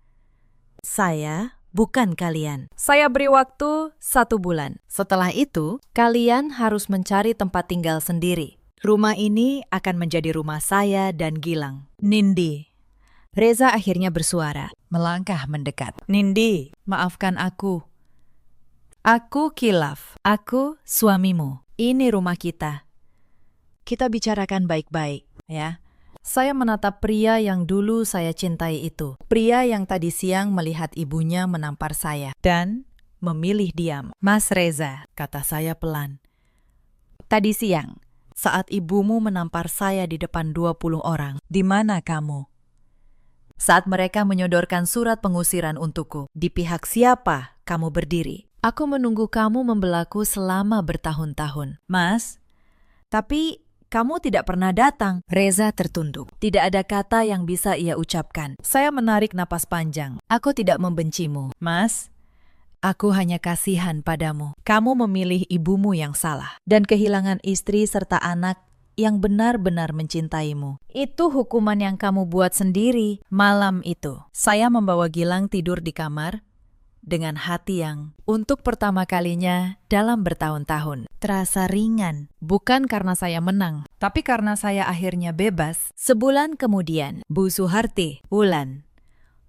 Saya bukan kalian. Saya beri waktu 1 bulan. Setelah itu, kalian harus mencari tempat tinggal sendiri. Rumah ini akan menjadi rumah saya dan Gilang. Nindi. Reza akhirnya bersuara, melangkah mendekat. Nindi, maafkan aku. Aku kilaf. Aku suamimu. Ini rumah kita. Kita bicarakan baik-baik, ya. Saya menatap pria yang dulu saya cintai itu. Pria yang tadi siang melihat ibunya menampar saya. Dan memilih diam. Mas Reza, kata saya pelan. Tadi siang, saat ibumu menampar saya di depan 20 orang, di mana kamu? Saat mereka menyodorkan surat pengusiran untukku, di pihak siapa kamu berdiri? Aku menunggu kamu membelaku selama bertahun-tahun. Mas, tapi kamu tidak pernah datang. Reza tertunduk. Tidak ada kata yang bisa ia ucapkan. Saya menarik napas panjang. Aku tidak membencimu. Mas, aku hanya kasihan padamu. Kamu memilih ibumu yang salah dan kehilangan istri serta anak yang benar-benar mencintaimu. Itu hukuman yang kamu buat sendiri. Malam itu, saya membawa Gilang tidur di kamar dengan hati yang untuk pertama kalinya dalam bertahun-tahun terasa ringan. Bukan karena saya menang, tapi karena saya akhirnya bebas. Sebulan kemudian, Bu Suharti, Wulan,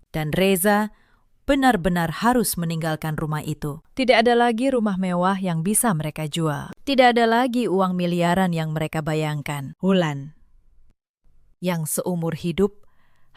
dan Reza benar-benar harus meninggalkan rumah itu. Tidak ada lagi rumah mewah yang bisa mereka jual. Tidak ada lagi uang miliaran yang mereka bayangkan. Wulan, yang seumur hidup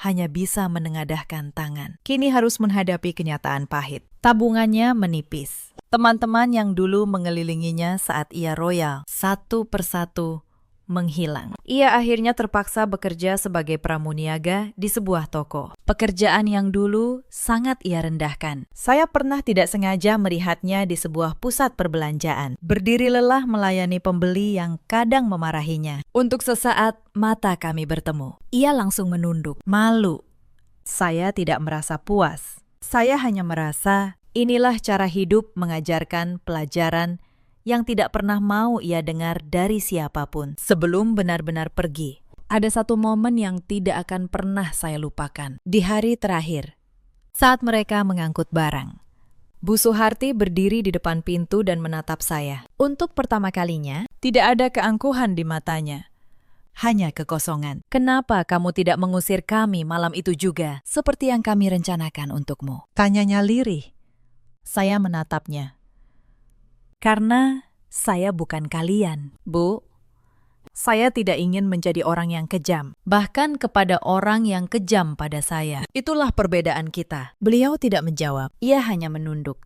hanya bisa menengadahkan tangan, kini harus menghadapi kenyataan pahit. Tabungannya menipis. Teman-teman yang dulu mengelilinginya saat ia royal, satu persatu menghilang. Ia akhirnya terpaksa bekerja sebagai pramuniaga di sebuah toko. Pekerjaan yang dulu sangat ia rendahkan. Saya pernah tidak sengaja melihatnya di sebuah pusat perbelanjaan. Berdiri lelah melayani pembeli yang kadang memarahinya. Untuk sesaat mata kami bertemu. Ia langsung menunduk, malu. Saya tidak merasa puas. Saya hanya merasa inilah cara hidup mengajarkan pelajaran yang tidak pernah mau ia dengar dari siapapun. Sebelum benar-benar pergi, ada satu momen yang tidak akan pernah saya lupakan. Di hari terakhir, saat mereka mengangkut barang, Bu Suharti berdiri di depan pintu dan menatap saya. Untuk pertama kalinya, tidak ada keangkuhan di matanya. Hanya kekosongan. Kenapa kamu tidak mengusir kami malam itu juga, seperti yang kami rencanakan untukmu? Tanyanya lirih. Saya menatapnya. Karena saya bukan kalian, Bu. Saya tidak ingin menjadi orang yang kejam, bahkan kepada orang yang kejam pada saya. Itulah perbedaan kita. Beliau tidak menjawab, ia hanya menunduk.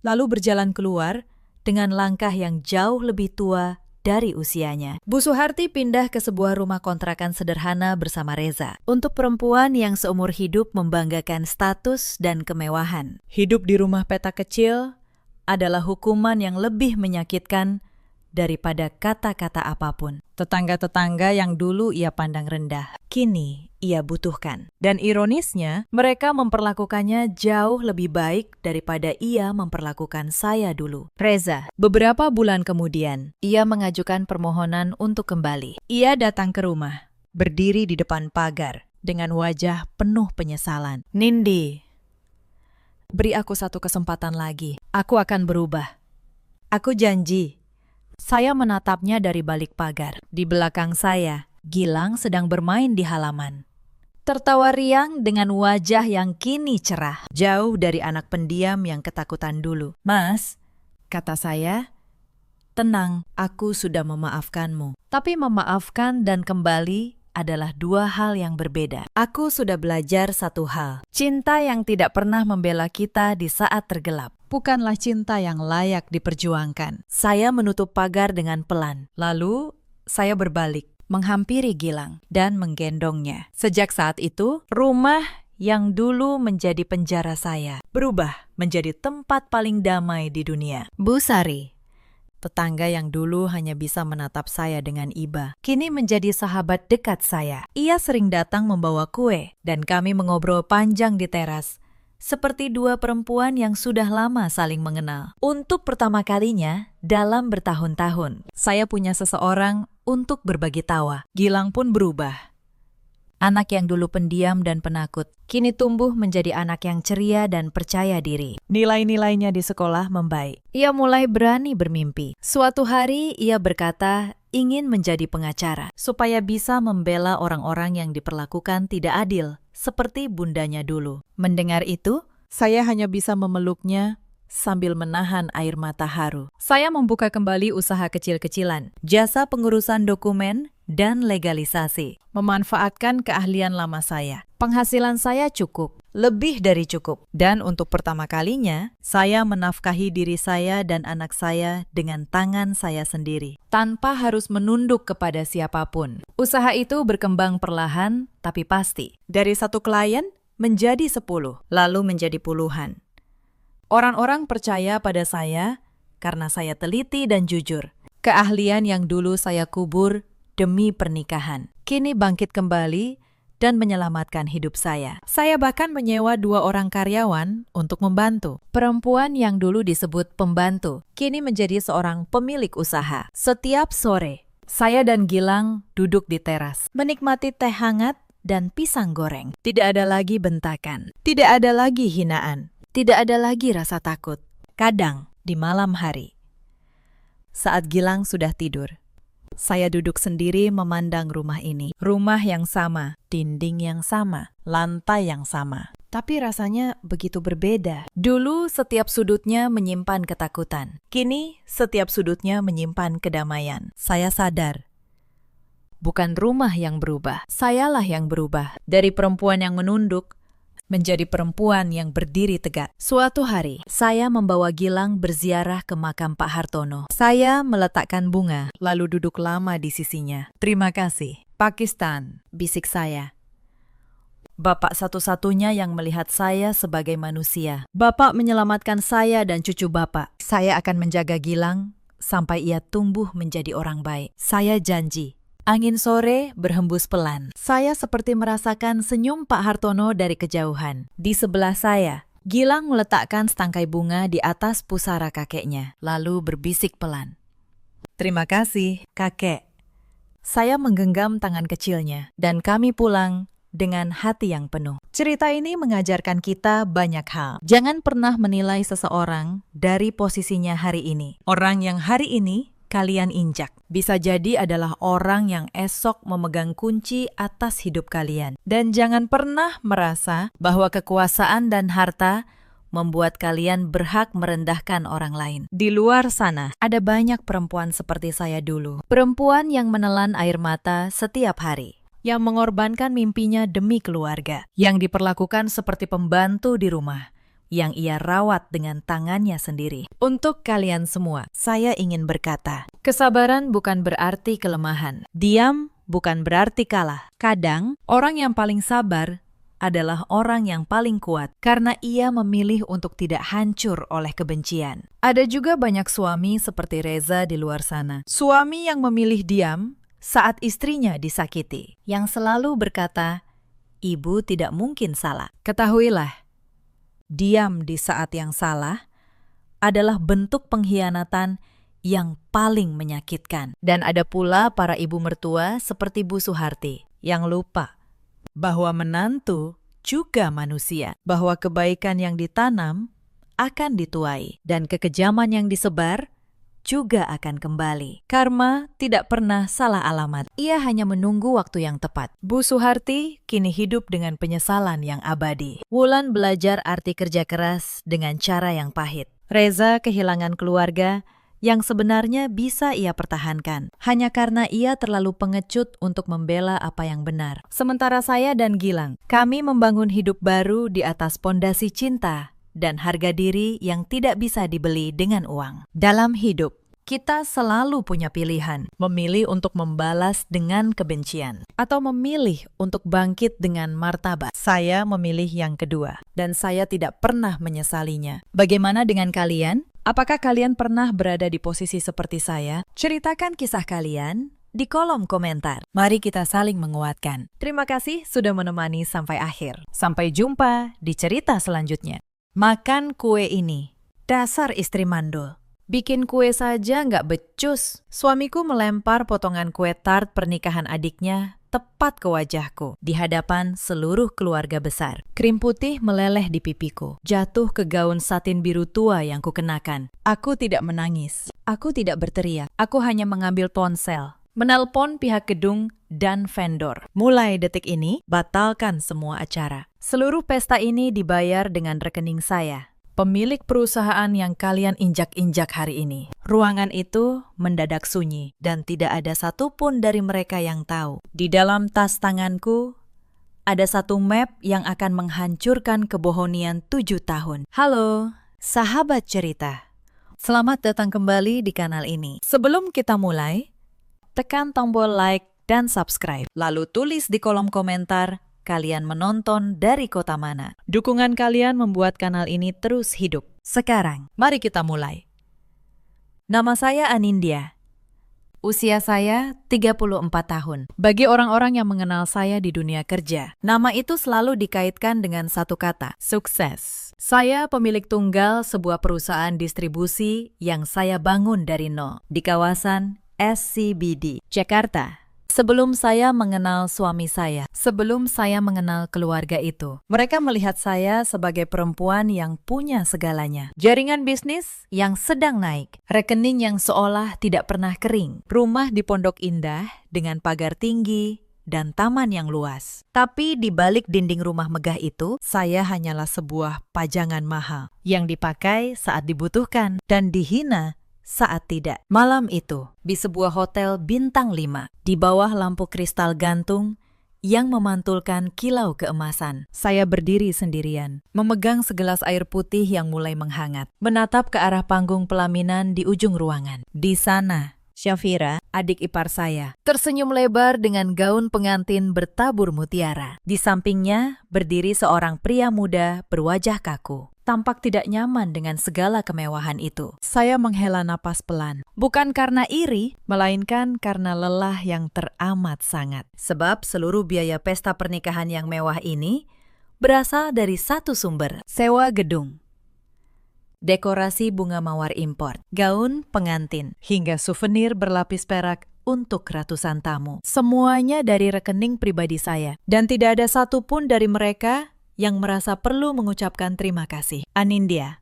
Lalu berjalan keluar dengan langkah yang jauh lebih tua dari usianya. Bu Suharti pindah ke sebuah rumah kontrakan sederhana bersama Reza. Untuk perempuan yang seumur hidup membanggakan status dan kemewahan. Hidup di rumah petak kecil adalah hukuman yang lebih menyakitkan daripada kata-kata apapun. Tetangga-tetangga yang dulu ia pandang rendah, kini ia butuhkan. Dan ironisnya, mereka memperlakukannya jauh lebih baik daripada ia memperlakukan saya dulu. Reza, beberapa bulan kemudian, ia mengajukan permohonan untuk kembali. Ia datang ke rumah, berdiri di depan pagar, dengan wajah penuh penyesalan. Nindi, beri aku satu kesempatan lagi. Aku akan berubah. Aku janji. Saya menatapnya dari balik pagar. Di belakang saya, Gilang sedang bermain di halaman. Tertawa riang dengan wajah yang kini cerah, jauh dari anak pendiam yang ketakutan dulu. Mas, kata saya, tenang, aku sudah memaafkanmu. Tapi memaafkan dan kembali adalah dua hal yang berbeda. Aku sudah belajar satu hal. Cinta yang tidak pernah membela kita di saat tergelap bukanlah cinta yang layak diperjuangkan. Saya menutup pagar dengan pelan. Lalu, saya berbalik, menghampiri Gilang, dan menggendongnya. Sejak saat itu, rumah yang dulu menjadi penjara saya berubah menjadi tempat paling damai di dunia. Bu Sari, tetangga yang dulu hanya bisa menatap saya dengan iba, kini menjadi sahabat dekat saya. Ia sering datang membawa kue, dan kami mengobrol panjang di teras, seperti dua perempuan yang sudah lama saling mengenal. Untuk pertama kalinya dalam bertahun-tahun, saya punya seseorang untuk berbagi tawa. Gilang pun berubah. Anak yang dulu pendiam dan penakut, kini tumbuh menjadi anak yang ceria dan percaya diri. Nilai-nilainya di sekolah membaik. Ia mulai berani bermimpi. Suatu hari ia berkata ingin menjadi pengacara, supaya bisa membela orang-orang yang diperlakukan tidak adil, seperti bundanya dulu. Mendengar itu, saya hanya bisa memeluknya sambil menahan air mata haru. Saya membuka kembali usaha kecil-kecilan, jasa pengurusan dokumen dan legalisasi, memanfaatkan keahlian lama saya. Penghasilan saya cukup, lebih dari cukup. Dan untuk pertama kalinya, saya menafkahi diri saya dan anak saya dengan tangan saya sendiri, tanpa harus menunduk kepada siapapun. Usaha itu berkembang perlahan, tapi pasti. Dari satu klien menjadi 10, lalu menjadi puluhan. Orang-orang percaya pada saya karena saya teliti dan jujur. Keahlian yang dulu saya kubur demi pernikahan, kini bangkit kembali dan menyelamatkan hidup saya. Saya bahkan menyewa 2 orang karyawan untuk membantu. Perempuan yang dulu disebut pembantu, kini menjadi seorang pemilik usaha. Setiap sore, saya dan Gilang duduk di teras, menikmati teh hangat dan pisang goreng. Tidak ada lagi bentakan, tidak ada lagi hinaan, tidak ada lagi rasa takut. Kadang, di malam hari, saat Gilang sudah tidur, saya duduk sendiri memandang rumah ini. Rumah yang sama, dinding yang sama, lantai yang sama. Tapi rasanya begitu berbeda. Dulu setiap sudutnya menyimpan ketakutan. Kini setiap sudutnya menyimpan kedamaian. Saya sadar, bukan rumah yang berubah, sayalah yang berubah. Dari perempuan yang menunduk, menjadi perempuan yang berdiri tegak. Suatu hari, saya membawa Gilang berziarah ke makam Pak Hartono. Saya meletakkan bunga, lalu duduk lama di sisinya. Terima kasih, Pakistan, bisik saya. Bapak satu-satunya yang melihat saya sebagai manusia. Bapak menyelamatkan saya dan cucu Bapak. Saya akan menjaga Gilang sampai ia tumbuh menjadi orang baik. Saya janji. Angin sore berhembus pelan. Saya seperti merasakan senyum Pak Hartono dari kejauhan. Di sebelah saya, Gilang meletakkan setangkai bunga di atas pusara kakeknya, lalu berbisik pelan. Terima kasih, kakek. Saya menggenggam tangan kecilnya, dan kami pulang dengan hati yang penuh. Cerita ini mengajarkan kita banyak hal. Jangan pernah menilai seseorang dari posisinya hari ini. Orang yang hari ini kalian injak bisa jadi adalah orang yang esok memegang kunci atas hidup kalian. Dan jangan pernah merasa bahwa kekuasaan dan harta membuat kalian berhak merendahkan orang lain. Di luar sana, ada banyak perempuan seperti saya dulu. Perempuan yang menelan air mata setiap hari, yang mengorbankan mimpinya demi keluarga, yang diperlakukan seperti pembantu di rumah, yang ia rawat dengan tangannya sendiri. Untuk kalian semua, saya ingin berkata, kesabaran bukan berarti kelemahan. Diam bukan berarti kalah. Kadang, orang yang paling sabar adalah orang yang paling kuat karena ia memilih untuk tidak hancur oleh kebencian. Ada juga banyak suami seperti Reza di luar sana. Suami yang memilih diam saat istrinya disakiti, yang selalu berkata, "Ibu tidak mungkin salah." Ketahuilah, diam di saat yang salah adalah bentuk pengkhianatan yang paling menyakitkan. Dan ada pula para ibu mertua seperti Bu Suharti yang lupa bahwa menantu juga manusia, bahwa kebaikan yang ditanam akan dituai, dan kekejaman yang disebar juga akan kembali. Karma tidak pernah salah alamat. Ia hanya menunggu waktu yang tepat. Bu Suharti kini hidup dengan penyesalan yang abadi. Wulan belajar arti kerja keras dengan cara yang pahit. Reza kehilangan keluarga yang sebenarnya bisa ia pertahankan, hanya karena ia terlalu pengecut untuk membela apa yang benar. Sementara saya dan Gilang, kami membangun hidup baru di atas pondasi cinta dan harga diri yang tidak bisa dibeli dengan uang. Dalam hidup, kita selalu punya pilihan, memilih untuk membalas dengan kebencian, atau memilih untuk bangkit dengan martabat. Saya memilih yang kedua, dan saya tidak pernah menyesalinya. Bagaimana dengan kalian? Apakah kalian pernah berada di posisi seperti saya? Ceritakan kisah kalian di kolom komentar. Mari kita saling menguatkan. Terima kasih sudah menemani sampai akhir. Sampai jumpa di cerita selanjutnya. Makan kue ini. Dasar istri mandul. Bikin kue saja nggak becus. Suamiku melempar potongan kue tart pernikahan adiknya tepat ke wajahku di hadapan seluruh keluarga besar. Krim putih meleleh di pipiku, jatuh ke gaun satin biru tua yang kukenakan. Aku tidak menangis, aku tidak berteriak, aku hanya mengambil ponsel, menelpon pihak gedung dan vendor. Mulai detik ini, batalkan semua acara. Seluruh pesta ini dibayar dengan rekening saya, pemilik perusahaan yang kalian injak-injak hari ini. Ruangan itu mendadak sunyi dan tidak ada satupun dari mereka yang tahu. Di dalam tas tanganku ada satu map yang akan menghancurkan kebohonian 7 tahun. Halo, sahabat cerita. Selamat datang kembali di kanal ini. Sebelum kita mulai, tekan tombol like dan subscribe. Lalu tulis di kolom komentar kalian menonton dari kota mana. Dukungan kalian membuat kanal ini terus hidup. Sekarang, mari kita mulai. Nama saya Anindya. Usia saya 34 tahun. Bagi orang-orang yang mengenal saya di dunia kerja, nama itu selalu dikaitkan dengan satu kata, sukses. Saya pemilik tunggal sebuah perusahaan distribusi yang saya bangun dari nol di kawasan SCBD, Jakarta. Sebelum saya mengenal suami saya, sebelum saya mengenal keluarga itu, mereka melihat saya sebagai perempuan yang punya segalanya. Jaringan bisnis yang sedang naik, rekening yang seolah tidak pernah kering, rumah di Pondok Indah dengan pagar tinggi, dan taman yang luas. Tapi di balik dinding rumah megah itu, saya hanyalah sebuah pajangan mahal yang dipakai saat dibutuhkan dan dihina saat tidak. Malam itu, di sebuah hotel bintang 5, di bawah lampu kristal gantung yang memantulkan kilau keemasan, saya berdiri sendirian, memegang segelas air putih yang mulai menghangat, menatap ke arah panggung pelaminan di ujung ruangan. Di sana, Syafira, adik ipar saya, tersenyum lebar dengan gaun pengantin bertabur mutiara. Di sampingnya berdiri seorang pria muda berwajah kaku, tampak tidak nyaman dengan segala kemewahan itu. Saya menghela napas pelan, bukan karena iri, melainkan karena lelah yang teramat sangat. Sebab seluruh biaya pesta pernikahan yang mewah ini berasal dari satu sumber, sewa gedung, dekorasi bunga mawar impor, gaun pengantin, hingga souvenir berlapis perak untuk ratusan tamu. Semuanya dari rekening pribadi saya, dan tidak ada satupun dari mereka yang merasa perlu mengucapkan terima kasih. Anindya,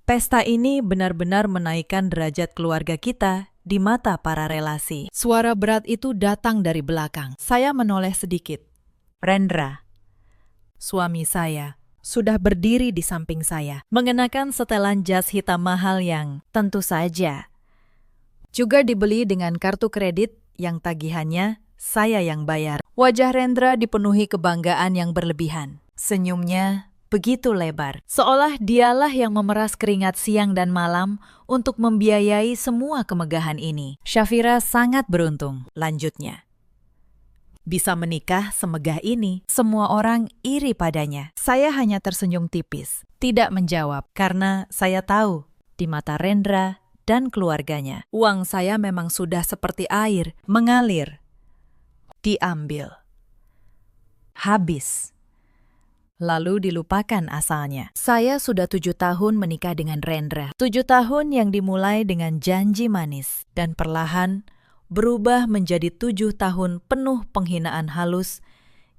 pesta ini benar-benar menaikkan derajat keluarga kita di mata para relasi. Suara berat itu datang dari belakang. Saya menoleh sedikit. Rendra, suami saya, sudah berdiri di samping saya, mengenakan setelan jas hitam mahal yang tentu saja juga dibeli dengan kartu kredit yang tagihannya saya yang bayar. Wajah Rendra dipenuhi kebanggaan yang berlebihan. Senyumnya begitu lebar, seolah dialah yang memeras keringat siang dan malam untuk membiayai semua kemegahan ini. Syafira sangat beruntung, lanjutnya. bisa menikah semegah ini. Semua orang iri padanya. Saya hanya tersenyum tipis, tidak menjawab, karena saya tahu di mata Rendra dan keluarganya, uang saya memang sudah seperti air, mengalir, diambil, habis, lalu dilupakan asalnya. Saya sudah 7 tahun menikah dengan Rendra. 7 tahun yang dimulai dengan janji manis dan perlahan berubah menjadi 7 tahun penuh penghinaan halus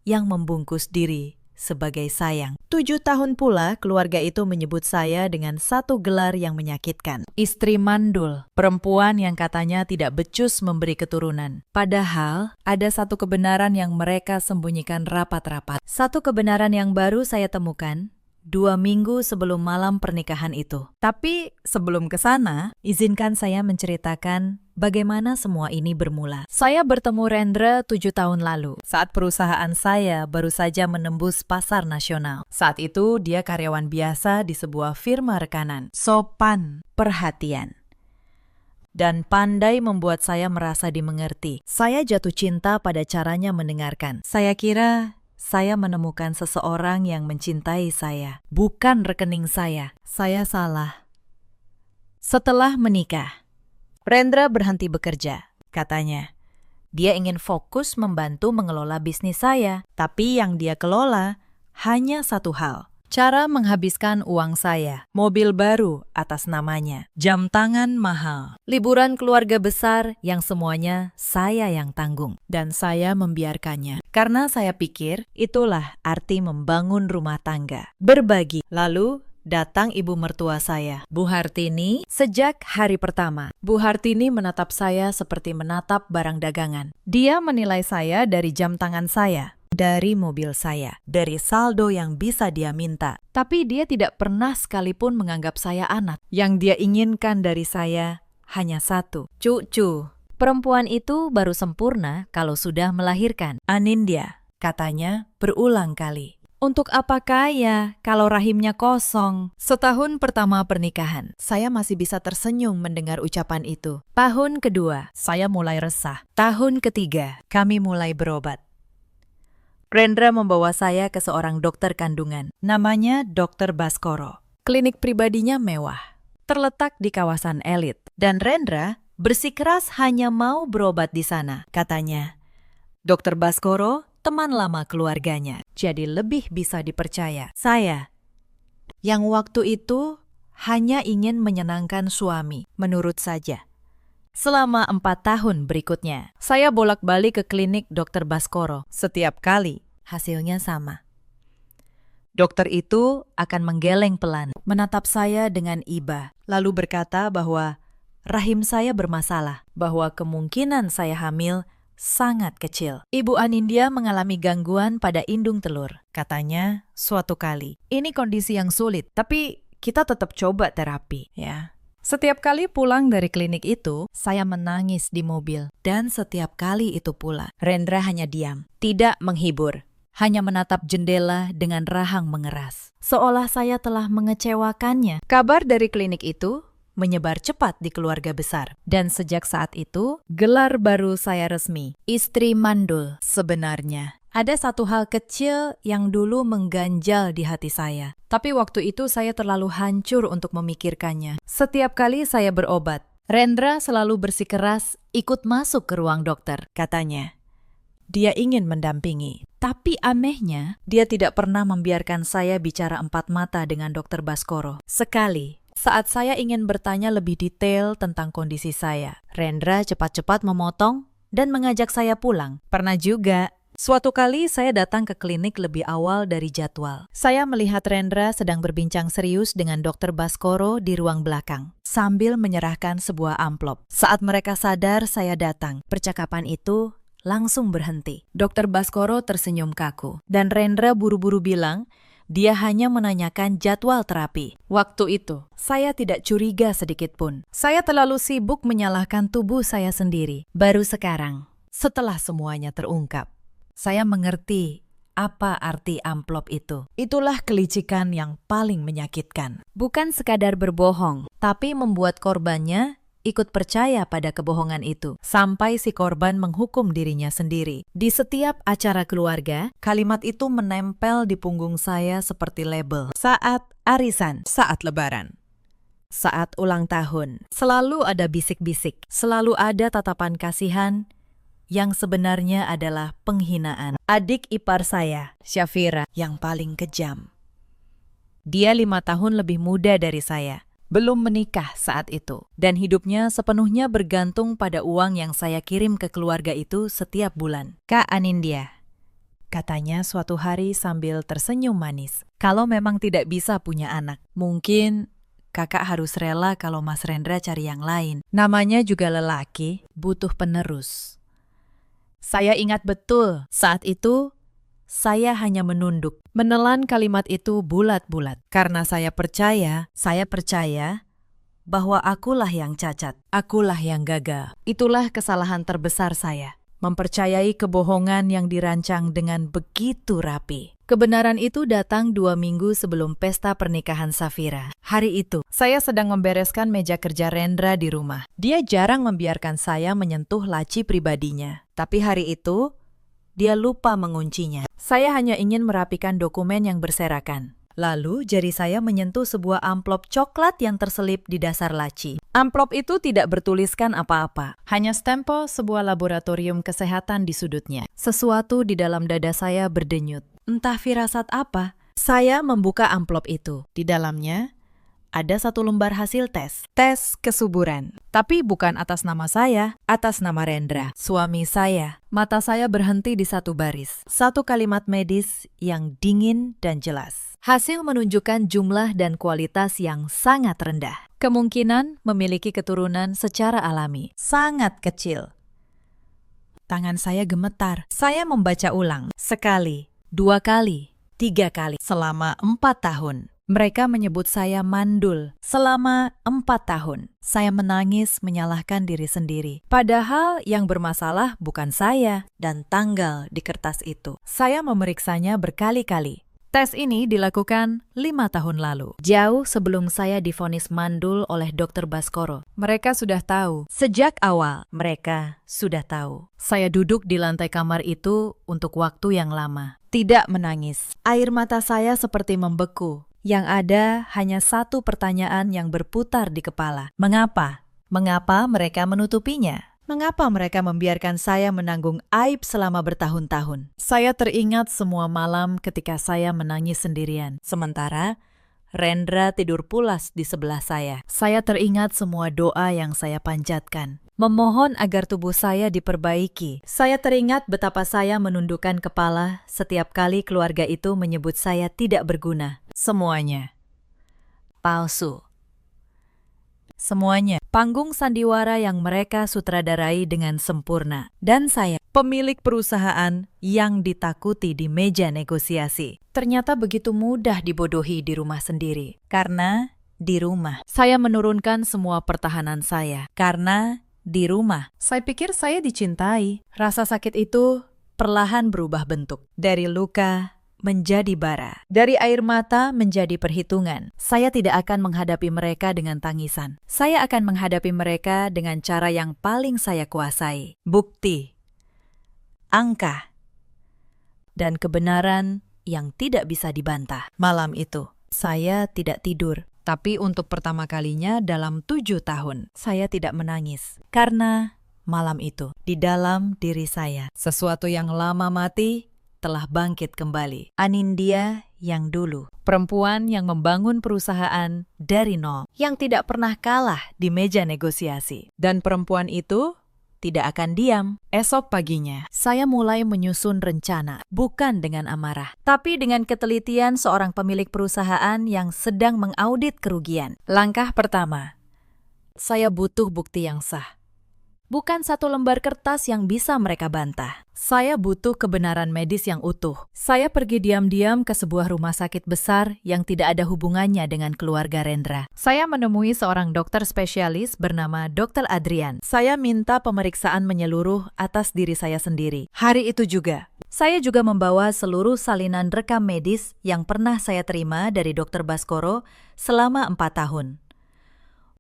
yang membungkus diri sebagai sayang. 7 tahun pula keluarga itu menyebut saya dengan satu gelar yang menyakitkan. Istri mandul, perempuan yang katanya tidak becus memberi keturunan. Padahal ada satu kebenaran yang mereka sembunyikan rapat-rapat. Satu kebenaran yang baru saya temukan 2 minggu sebelum malam pernikahan itu. Tapi sebelum ke sana, izinkan saya menceritakan bagaimana semua ini bermula. Saya bertemu Rendra 7 tahun lalu, saat perusahaan saya baru saja menembus pasar nasional. Saat itu dia karyawan biasa di sebuah firma rekanan. Sopan, perhatian, dan pandai membuat saya merasa dimengerti. Saya jatuh cinta pada caranya mendengarkan. Saya kira saya menemukan seseorang yang mencintai saya, bukan rekening saya. Saya salah. Setelah menikah, Rendra berhenti bekerja, katanya. Dia ingin fokus membantu mengelola bisnis saya, tapi yang dia kelola hanya satu hal. Cara menghabiskan uang saya, mobil baru atas namanya, jam tangan mahal, liburan keluarga besar yang semuanya saya yang tanggung. Dan saya membiarkannya, karena saya pikir itulah arti membangun rumah tangga, berbagi. Lalu datang ibu mertua saya, Bu Hartini. Sejak hari pertama, Bu Hartini menatap saya seperti menatap barang dagangan. Dia menilai saya dari jam tangan saya, dari mobil saya, dari saldo yang bisa dia minta. Tapi dia tidak pernah sekalipun menganggap saya anak. Yang dia inginkan dari saya hanya satu, cucu. Perempuan itu baru sempurna kalau sudah melahirkan. Anindya, katanya berulang kali. Untuk apa kaya kalau rahimnya kosong? Setahun pertama pernikahan, saya masih bisa tersenyum mendengar ucapan itu. Tahun kedua, saya mulai resah. Tahun ketiga, kami mulai berobat. Rendra membawa saya ke seorang dokter kandungan. Namanya Dr. Baskoro. Klinik pribadinya mewah, terletak di kawasan elit. Dan Rendra bersikeras hanya mau berobat di sana, katanya. Dr. Baskoro teman lama keluarganya, jadi lebih bisa dipercaya. Saya, yang waktu itu hanya ingin menyenangkan suami, menurut saja. Selama 4 tahun berikutnya, saya bolak-balik ke klinik Dr. Baskoro. Setiap kali, hasilnya sama. Dokter itu akan menggeleng pelan, menatap saya dengan iba, lalu berkata bahwa rahim saya bermasalah, bahwa kemungkinan saya hamil sangat kecil. Ibu Anindya mengalami gangguan pada indung telur, katanya suatu kali. Ini kondisi yang sulit, tapi kita tetap coba terapi, ya. Setiap kali pulang dari klinik itu, saya menangis di mobil. Dan setiap kali itu pula, Rendra hanya diam, tidak menghibur. Hanya menatap jendela dengan rahang mengeras. Seolah saya telah mengecewakannya. Kabar dari klinik itu menyebar cepat di keluarga besar. Dan sejak saat itu, gelar baru saya resmi, istri mandul. Sebenarnya, ada satu hal kecil yang dulu mengganjal di hati saya. Tapi waktu itu saya terlalu hancur untuk memikirkannya. Setiap kali saya berobat, Rendra selalu bersikeras ikut masuk ke ruang dokter, katanya. Dia ingin mendampingi. Tapi anehnya, dia tidak pernah membiarkan saya bicara 4 mata dengan Dr. Baskoro. Sekali, saat saya ingin bertanya lebih detail tentang kondisi saya, Rendra cepat-cepat memotong dan mengajak saya pulang. Pernah juga, suatu kali saya datang ke klinik lebih awal dari jadwal. Saya melihat Rendra sedang berbincang serius dengan Dr. Baskoro di ruang belakang, sambil menyerahkan sebuah amplop. Saat mereka sadar saya datang, percakapan itu langsung berhenti. Dr. Baskoro tersenyum kaku, dan Rendra buru-buru bilang, dia hanya menanyakan jadwal terapi. Waktu itu, saya tidak curiga sedikit pun. Saya terlalu sibuk menyalahkan tubuh saya sendiri. Baru sekarang, setelah semuanya terungkap, saya mengerti apa arti amplop itu. Itulah kelicikan yang paling menyakitkan. Bukan sekadar berbohong, tapi membuat korbannya ikut percaya pada kebohongan itu, sampai si korban menghukum dirinya sendiri. Di setiap acara keluarga, kalimat itu menempel di punggung saya seperti label. Saat arisan, saat lebaran, saat ulang tahun, selalu ada bisik-bisik, selalu ada tatapan kasihan yang sebenarnya adalah penghinaan. Adik ipar saya, Syafira, yang paling kejam. Dia 5 tahun lebih muda dari saya, belum menikah saat itu, dan hidupnya sepenuhnya bergantung pada uang yang saya kirim ke keluarga itu setiap bulan. Kak Anindya, katanya suatu hari sambil tersenyum manis, kalau memang tidak bisa punya anak, mungkin kakak harus rela kalau Mas Rendra cari yang lain. Namanya juga lelaki, butuh penerus. Saya ingat betul, saat itu saya hanya menunduk, menelan kalimat itu bulat-bulat. Karena saya percaya bahwa akulah yang cacat, akulah yang gagal. Itulah kesalahan terbesar saya, mempercayai kebohongan yang dirancang dengan begitu rapi. Kebenaran itu datang 2 minggu sebelum pesta pernikahan Safira. Hari itu, saya sedang membereskan meja kerja Rendra di rumah. Dia jarang membiarkan saya menyentuh laci pribadinya. Tapi hari itu, dia lupa menguncinya. Saya hanya ingin merapikan dokumen yang berserakan. Lalu jari saya menyentuh sebuah amplop coklat yang terselip di dasar laci. Amplop itu tidak bertuliskan apa-apa, hanya stempel sebuah laboratorium kesehatan di sudutnya. Sesuatu di dalam dada saya berdenyut. Entah firasat apa, saya membuka amplop itu. Di dalamnya ada 1 lembar hasil tes kesuburan. Tapi bukan atas nama saya, atas nama Rendra, suami saya. Mata saya berhenti di 1 baris. 1 kalimat medis yang dingin dan jelas. Hasil menunjukkan jumlah dan kualitas yang sangat rendah. Kemungkinan memiliki keturunan secara alami, sangat kecil. Tangan saya gemetar. Saya membaca ulang. 1, 2 kali, 3 kali, selama 4 tahun. Mereka menyebut saya mandul selama 4 tahun. Saya menangis menyalahkan diri sendiri. Padahal yang bermasalah bukan saya dan tanggal di kertas itu. Saya memeriksanya berkali-kali. Tes ini dilakukan 5 tahun lalu, jauh sebelum saya divonis mandul oleh Dr. Baskoro. Mereka sudah tahu. Sejak awal, mereka sudah tahu. Saya duduk di lantai kamar itu untuk waktu yang lama. Tidak menangis. Air mata saya seperti membeku. Yang ada hanya 1 pertanyaan yang berputar di kepala. Mengapa? Mengapa mereka menutupinya? Mengapa mereka membiarkan saya menanggung aib selama bertahun-tahun? Saya teringat semua malam ketika saya menangis sendirian. Sementara Rendra tidur pulas di sebelah saya. Saya teringat semua doa yang saya panjatkan, memohon agar tubuh saya diperbaiki. Saya teringat betapa saya menundukkan kepala setiap kali keluarga itu menyebut saya tidak berguna. Semuanya palsu. Semuanya panggung sandiwara yang mereka sutradarai dengan sempurna. Dan saya, pemilik perusahaan yang ditakuti di meja negosiasi, ternyata begitu mudah dibodohi di rumah sendiri. Karena di rumah, saya menurunkan semua pertahanan saya. Karena di rumah, saya pikir saya dicintai. Rasa sakit itu perlahan berubah bentuk. Dari luka menjadi bara. Dari air mata menjadi perhitungan. Saya tidak akan menghadapi mereka dengan tangisan. Saya akan menghadapi mereka dengan cara yang paling saya kuasai. Bukti, angka, dan kebenaran yang tidak bisa dibantah. Malam itu, saya tidak tidur. Tapi untuk pertama kalinya dalam 7 tahun, saya tidak menangis. Karena malam itu, di dalam diri saya, sesuatu yang lama mati telah bangkit kembali. Anindya yang dulu, perempuan yang membangun perusahaan dari nol, yang tidak pernah kalah di meja negosiasi. Dan perempuan itu tidak akan diam. Esok paginya, saya mulai menyusun rencana, bukan dengan amarah, tapi dengan ketelitian seorang pemilik perusahaan yang sedang mengaudit kerugian. Langkah pertama, saya butuh bukti yang sah. Bukan 1 lembar kertas yang bisa mereka bantah. Saya butuh kebenaran medis yang utuh. Saya pergi diam-diam ke sebuah rumah sakit besar yang tidak ada hubungannya dengan keluarga Rendra. Saya menemui seorang dokter spesialis bernama Dr. Adrian. Saya minta pemeriksaan menyeluruh atas diri saya sendiri. Hari itu juga, saya juga membawa seluruh salinan rekam medis yang pernah saya terima dari Dr. Baskoro selama 4 tahun.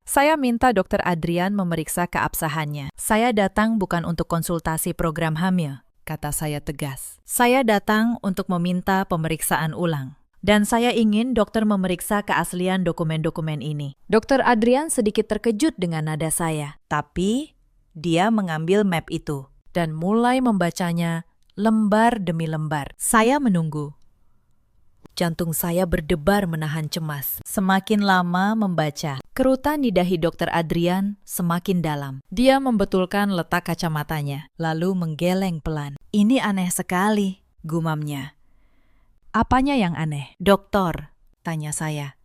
Saya minta Dokter Adrian memeriksa keabsahannya. Saya datang bukan untuk konsultasi program hamil, kata saya tegas. Saya datang untuk meminta pemeriksaan ulang. Dan saya ingin dokter memeriksa keaslian dokumen-dokumen ini. Dokter Adrian sedikit terkejut dengan nada saya. Tapi dia mengambil map itu dan mulai membacanya lembar demi lembar. Saya menunggu. Jantung saya berdebar menahan cemas. Semakin lama membaca, kerutan di dahi Dokter Adrian semakin dalam. Dia membetulkan letak kacamatanya, lalu menggeleng pelan. Ini aneh sekali, gumamnya. Apanya yang aneh? Dokter, tanya saya.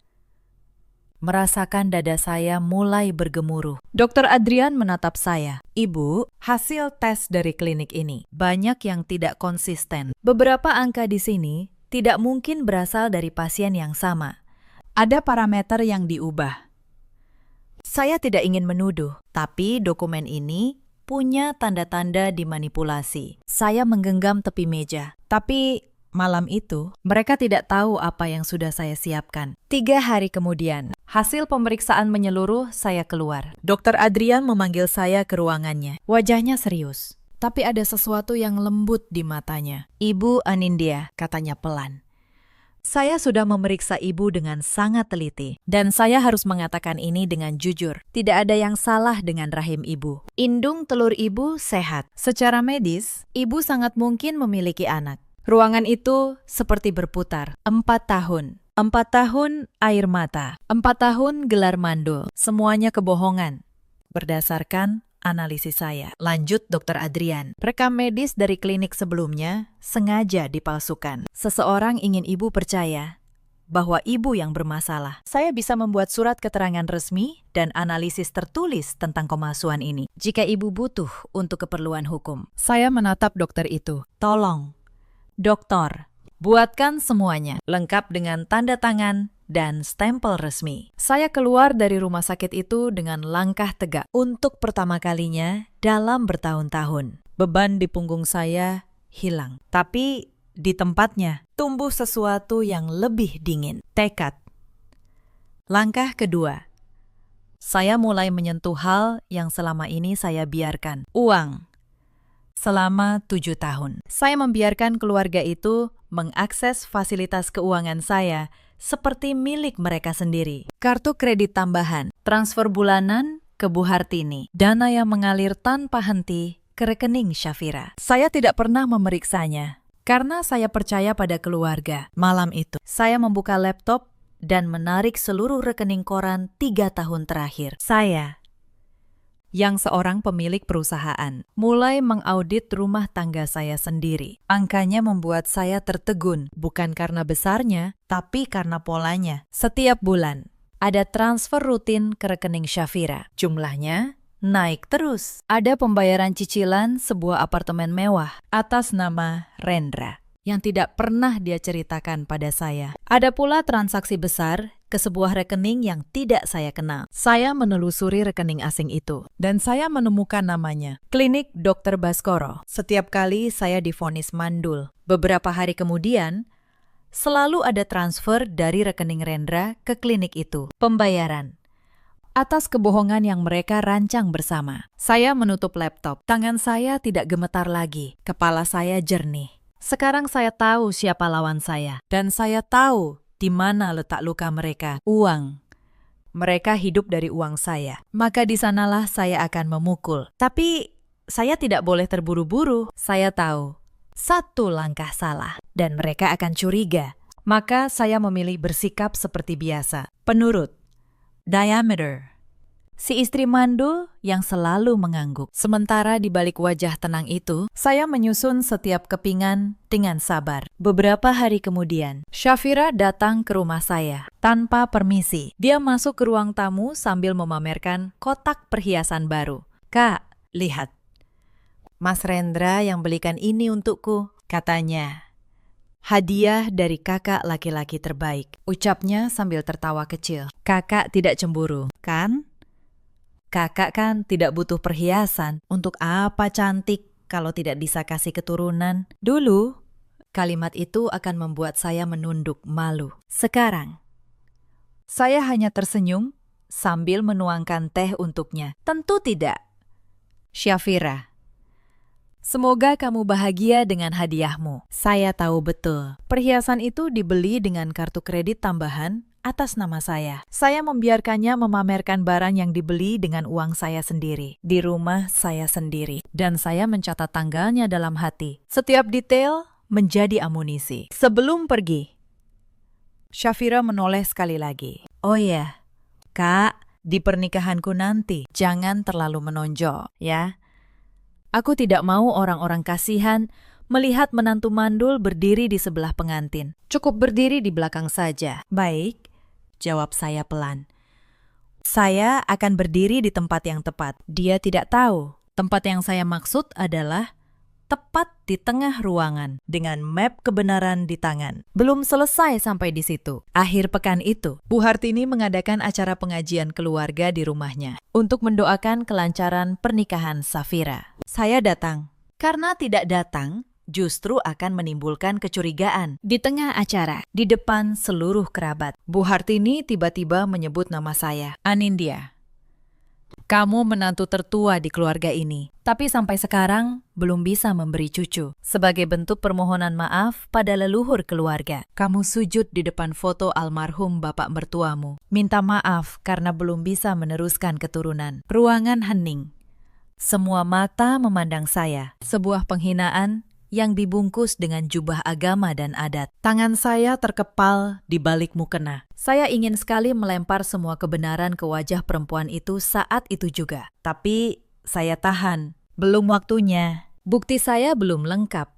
Merasakan dada saya mulai bergemuruh. Dokter Adrian menatap saya. Ibu, hasil tes dari klinik ini banyak yang tidak konsisten. Beberapa angka di sini tidak mungkin berasal dari pasien yang sama. Ada parameter yang diubah. Saya tidak ingin menuduh, tapi dokumen ini punya tanda-tanda dimanipulasi. Saya menggenggam tepi meja, tapi malam itu, mereka tidak tahu apa yang sudah saya siapkan. 3 hari kemudian, hasil pemeriksaan menyeluruh, saya keluar. Dokter Adrian memanggil saya ke ruangannya. Wajahnya serius, tapi ada sesuatu yang lembut di matanya. Ibu Anindya, katanya pelan. Saya sudah memeriksa ibu dengan sangat teliti, dan saya harus mengatakan ini dengan jujur. Tidak ada yang salah dengan rahim ibu. Indung telur ibu sehat. Secara medis, ibu sangat mungkin memiliki anak. Ruangan itu seperti berputar. 4 tahun. 4 tahun air mata. 4 tahun gelar mandul. Semuanya kebohongan. Berdasarkan analisis saya. Lanjut Dokter Adrian. Rekam medis dari klinik sebelumnya sengaja dipalsukan. Seseorang ingin ibu percaya bahwa ibu yang bermasalah. Saya bisa membuat surat keterangan resmi dan analisis tertulis tentang pemalsuan ini. Jika ibu butuh untuk keperluan hukum. Saya menatap dokter itu. Tolong. Dokter, buatkan semuanya, lengkap dengan tanda tangan dan stempel resmi. Saya keluar dari rumah sakit itu dengan langkah tegak. Untuk pertama kalinya dalam bertahun-tahun, beban di punggung saya hilang. Tapi di tempatnya tumbuh sesuatu yang lebih dingin. Tekad. Langkah kedua. Saya mulai menyentuh hal yang selama ini saya biarkan. Uang. Selama 7 tahun. Saya membiarkan keluarga itu mengakses fasilitas keuangan saya seperti milik mereka sendiri. Kartu kredit tambahan, transfer bulanan ke Bu Hartini, dana yang mengalir tanpa henti ke rekening Syafira. Saya tidak pernah memeriksanya karena saya percaya pada keluarga. Malam itu, saya membuka laptop dan menarik seluruh rekening koran 3 tahun terakhir. Saya yang seorang pemilik perusahaan, mulai mengaudit rumah tangga saya sendiri. Angkanya membuat saya tertegun, bukan karena besarnya, tapi karena polanya. Setiap bulan, ada transfer rutin ke rekening Syafira. Jumlahnya naik terus. Ada pembayaran cicilan sebuah apartemen mewah atas nama Rendra, yang tidak pernah dia ceritakan pada saya. Ada pula transaksi besar ke sebuah rekening yang tidak saya kenal. Saya menelusuri rekening asing itu, dan saya menemukan namanya, Klinik Dr. Baskoro. Setiap kali saya divonis mandul, beberapa hari kemudian, selalu ada transfer dari rekening Rendra ke klinik itu. Pembayaran atas kebohongan yang mereka rancang bersama. Saya menutup laptop. Tangan saya tidak gemetar lagi. Kepala saya jernih. Sekarang saya tahu siapa lawan saya. Dan saya tahu di mana letak luka mereka. Uang. Mereka hidup dari uang saya. Maka di sanalah saya akan memukul. Tapi saya tidak boleh terburu-buru. Saya tahu satu langkah salah dan mereka akan curiga. Maka saya memilih bersikap seperti biasa. Penurut. Diameter. Si istri mandul yang selalu mengangguk. Sementara di balik wajah tenang itu, saya menyusun setiap kepingan dengan sabar. Beberapa hari kemudian, Syafira datang ke rumah saya tanpa permisi. Dia masuk ke ruang tamu sambil memamerkan kotak perhiasan baru. "Kak, lihat. Mas Rendra yang belikan ini untukku," katanya. "Hadiah dari kakak laki-laki terbaik," ucapnya sambil tertawa kecil. "Kakak tidak cemburu, kan? Kakak kan tidak butuh perhiasan. Untuk apa cantik kalau tidak bisa kasih keturunan?" Dulu, kalimat itu akan membuat saya menunduk malu. Sekarang, saya hanya tersenyum sambil menuangkan teh untuknya. Tentu tidak. Syafira. Semoga kamu bahagia dengan hadiahmu. Saya tahu betul. Perhiasan itu dibeli dengan kartu kredit tambahan atas nama saya. Saya membiarkannya memamerkan barang yang dibeli dengan uang saya sendiri. Di rumah saya sendiri. Dan saya mencatat tanggalnya dalam hati. Setiap detail menjadi amunisi. Sebelum pergi, Syafira menoleh sekali lagi. Oh ya, Kak, di pernikahanku nanti jangan terlalu menonjol, ya. Aku tidak mau orang-orang kasihan melihat menantu mandul berdiri di sebelah pengantin. Cukup berdiri di belakang saja. Baik, jawab saya pelan. Saya akan berdiri di tempat yang tepat. Dia tidak tahu. Tempat yang saya maksud adalah tepat di tengah ruangan dengan map kebenaran di tangan. Belum selesai sampai di situ. Akhir pekan itu, Bu Hartini mengadakan acara pengajian keluarga di rumahnya untuk mendoakan kelancaran pernikahan Safira. Saya datang. Karena tidak datang, justru akan menimbulkan kecurigaan. Di tengah acara, di depan seluruh kerabat, Bu Hartini tiba-tiba menyebut nama saya. Anindya. Kamu menantu tertua di keluarga ini, tapi sampai sekarang belum bisa memberi cucu. Sebagai bentuk permohonan maaf pada leluhur keluarga, kamu sujud di depan foto almarhum bapak mertuamu. Minta maaf karena belum bisa meneruskan keturunan. Ruangan hening. Semua mata memandang saya. Sebuah penghinaan yang dibungkus dengan jubah agama dan adat. Tangan saya terkepal di balik mukena. Saya ingin sekali melempar semua kebenaran ke wajah perempuan itu saat itu juga. Tapi saya tahan. Belum waktunya. Bukti saya belum lengkap.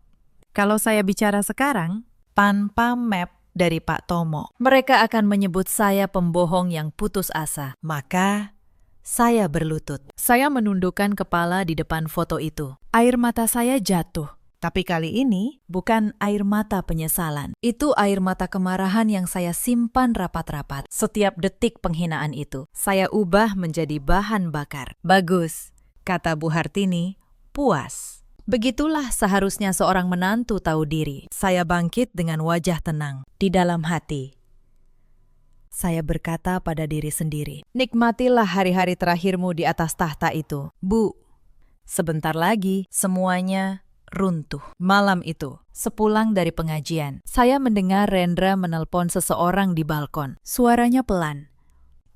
Kalau saya bicara sekarang, tanpa map dari Pak Tomo, mereka akan menyebut saya pembohong yang putus asa. Maka saya berlutut. Saya menundukkan kepala di depan foto itu. Air mata saya jatuh. Tapi kali ini bukan air mata penyesalan. Itu air mata kemarahan yang saya simpan rapat-rapat. Setiap detik penghinaan itu, saya ubah menjadi bahan bakar. Bagus, kata Bu Hartini, puas. Begitulah seharusnya seorang menantu tahu diri. Saya bangkit dengan wajah tenang. Di dalam hati, saya berkata pada diri sendiri, nikmatilah hari-hari terakhirmu di atas tahta itu. Bu, sebentar lagi semuanya runtuh. Malam itu, sepulang dari pengajian, saya mendengar Rendra menelpon seseorang di balkon. Suaranya pelan,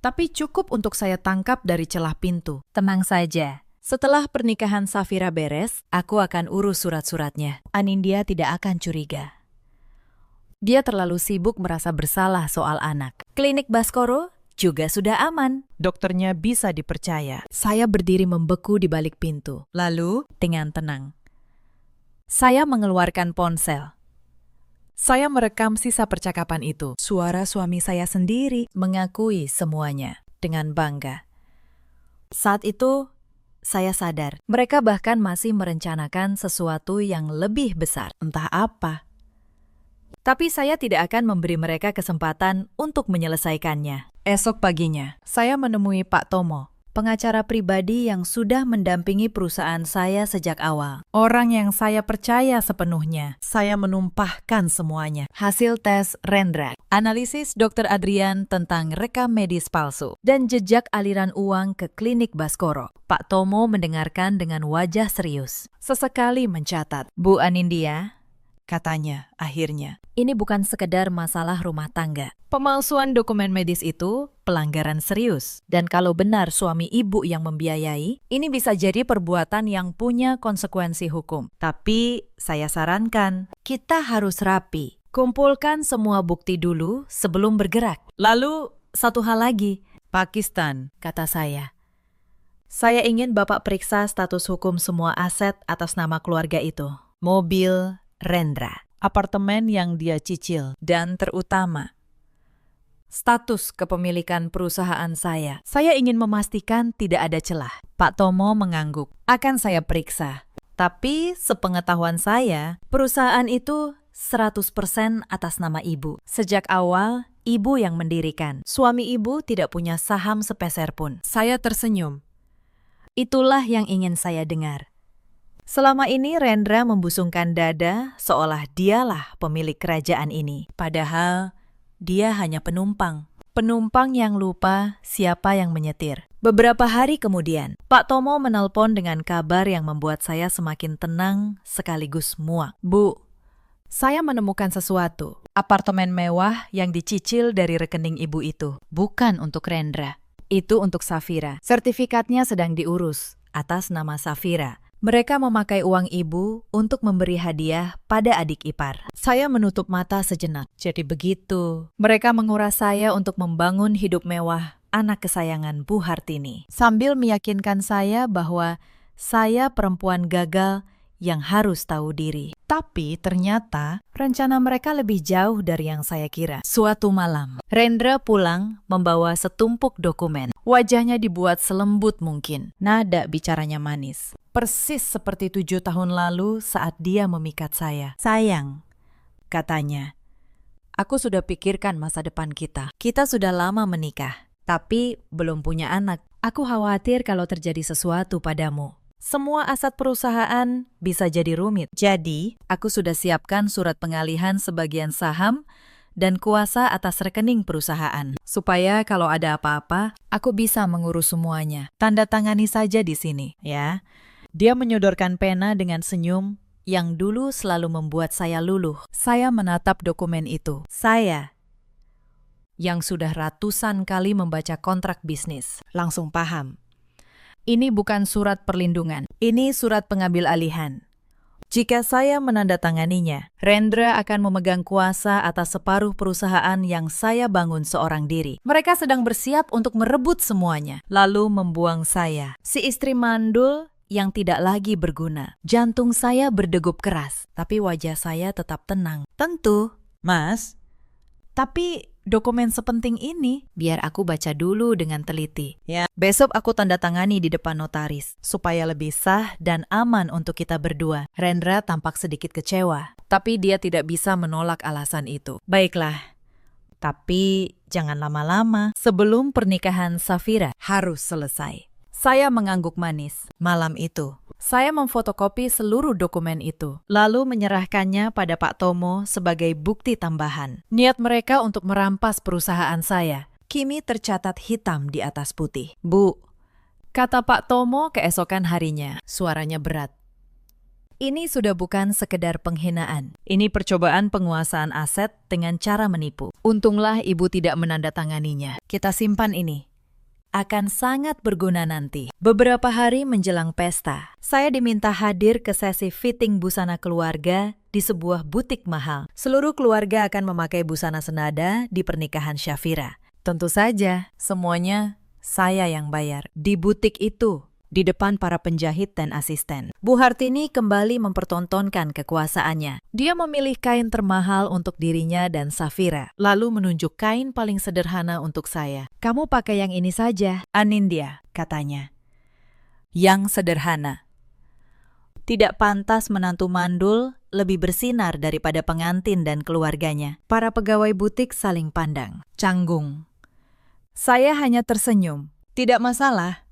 tapi cukup untuk saya tangkap dari celah pintu. Tenang saja. Setelah pernikahan Safira beres, aku akan urus surat-suratnya. Anindya tidak akan curiga. Dia terlalu sibuk merasa bersalah soal anak. Klinik Baskoro juga sudah aman. Dokternya bisa dipercaya. Saya berdiri membeku di balik pintu. Lalu, dengan tenang, saya mengeluarkan ponsel. Saya merekam sisa percakapan itu. Suara suami saya sendiri mengakui semuanya dengan bangga. Saat itu, saya sadar mereka bahkan masih merencanakan sesuatu yang lebih besar. Entah apa. Tapi saya tidak akan memberi mereka kesempatan untuk menyelesaikannya. Esok paginya, saya menemui Pak Tomo, pengacara pribadi yang sudah mendampingi perusahaan saya sejak awal. Orang yang saya percaya sepenuhnya. Saya menumpahkan semuanya. Hasil tes Rendra, analisis Dr. Adrian tentang rekam medis palsu, dan jejak aliran uang ke klinik Baskoro. Pak Tomo mendengarkan dengan wajah serius. Sesekali mencatat. Bu Anindya, katanya akhirnya, ini bukan sekedar masalah rumah tangga. Pemalsuan dokumen medis itu pelanggaran serius. Dan kalau benar suami ibu yang membiayai, ini bisa jadi perbuatan yang punya konsekuensi hukum. Tapi saya sarankan, kita harus rapi. Kumpulkan semua bukti dulu sebelum bergerak. Lalu, satu hal lagi. Pakistan, kata saya. Saya ingin Bapak periksa status hukum semua aset atas nama keluarga itu. Mobil Rendra, apartemen yang dia cicil, dan terutama, status kepemilikan perusahaan saya. Saya ingin memastikan tidak ada celah. Pak Tomo mengangguk. Akan saya periksa. Tapi sepengetahuan saya, perusahaan itu 100% atas nama ibu. Sejak awal, ibu yang mendirikan. Suami ibu tidak punya saham sepeser pun. Saya tersenyum. Itulah yang ingin saya dengar. Selama ini Rendra membusungkan dada seolah dialah pemilik kerajaan ini. Padahal dia hanya penumpang. Penumpang yang lupa siapa yang menyetir. Beberapa hari kemudian, Pak Tomo menelpon dengan kabar yang membuat saya semakin tenang sekaligus muak. Bu, saya menemukan sesuatu. Apartemen mewah yang dicicil dari rekening ibu itu. Bukan untuk Rendra. Itu untuk Safira. Sertifikatnya sedang diurus atas nama Safira. Mereka memakai uang ibu untuk memberi hadiah pada adik ipar. Saya menutup mata sejenak. Jadi begitu. Mereka menguras saya untuk membangun hidup mewah anak kesayangan Bu Hartini. Sambil meyakinkan saya bahwa saya perempuan gagal yang harus tahu diri. Tapi ternyata rencana mereka lebih jauh dari yang saya kira. Suatu malam, Rendra pulang membawa setumpuk dokumen. Wajahnya dibuat selembut mungkin. Nada bicaranya manis. Persis seperti 7 tahun lalu saat dia memikat saya. Sayang, katanya, aku sudah pikirkan masa depan kita. Kita sudah lama menikah, tapi belum punya anak. Aku khawatir kalau terjadi sesuatu padamu. Semua aset perusahaan bisa jadi rumit. Jadi, aku sudah siapkan surat pengalihan sebagian saham dan kuasa atas rekening perusahaan. Supaya kalau ada apa-apa, aku bisa mengurus semuanya. Tanda tangani saja di sini, ya. Dia menyodorkan pena dengan senyum yang dulu selalu membuat saya luluh. Saya menatap dokumen itu. Saya, yang sudah ratusan kali membaca kontrak bisnis, langsung paham. Ini bukan surat perlindungan, ini surat pengambil alihan. Jika saya menandatanganinya, Rendra akan memegang kuasa atas separuh perusahaan yang saya bangun seorang diri. Mereka sedang bersiap untuk merebut semuanya, lalu membuang saya. Si istri mandul yang tidak lagi berguna. Jantung saya berdegup keras, tapi wajah saya tetap tenang. Tentu, Mas. Tapi dokumen sepenting ini, biar aku baca dulu dengan teliti. Ya. Besok aku tanda tangani di depan notaris, supaya lebih sah dan aman untuk kita berdua. Rendra tampak sedikit kecewa, tapi dia tidak bisa menolak alasan itu. Baiklah, tapi jangan lama-lama. Sebelum pernikahan Safira harus selesai. Saya mengangguk manis. Malam itu, saya memfotokopi seluruh dokumen itu, lalu menyerahkannya pada Pak Tomo sebagai bukti tambahan. Niat mereka untuk merampas perusahaan saya, kini tercatat hitam di atas putih. Bu, kata Pak Tomo keesokan harinya, suaranya berat. Ini sudah bukan sekedar penghinaan. Ini percobaan penguasaan aset dengan cara menipu. Untunglah ibu tidak menandatanganinya. Kita simpan ini. Akan sangat berguna nanti. Beberapa hari menjelang pesta, saya diminta hadir ke sesi fitting busana keluarga di sebuah butik mahal. Seluruh keluarga akan memakai busana senada di pernikahan Safira. Tentu saja, semuanya saya yang bayar. Di butik itu, di depan para penjahit dan asisten, Bu Hartini kembali mempertontonkan kekuasaannya. Dia memilih kain termahal untuk dirinya dan Safira, lalu menunjuk kain paling sederhana untuk saya. Kamu pakai yang ini saja, Anindya, katanya. Yang sederhana. Tidak pantas menantu mandul lebih bersinar daripada pengantin dan keluarganya. Para pegawai butik saling pandang, canggung. Saya hanya tersenyum. Tidak masalah.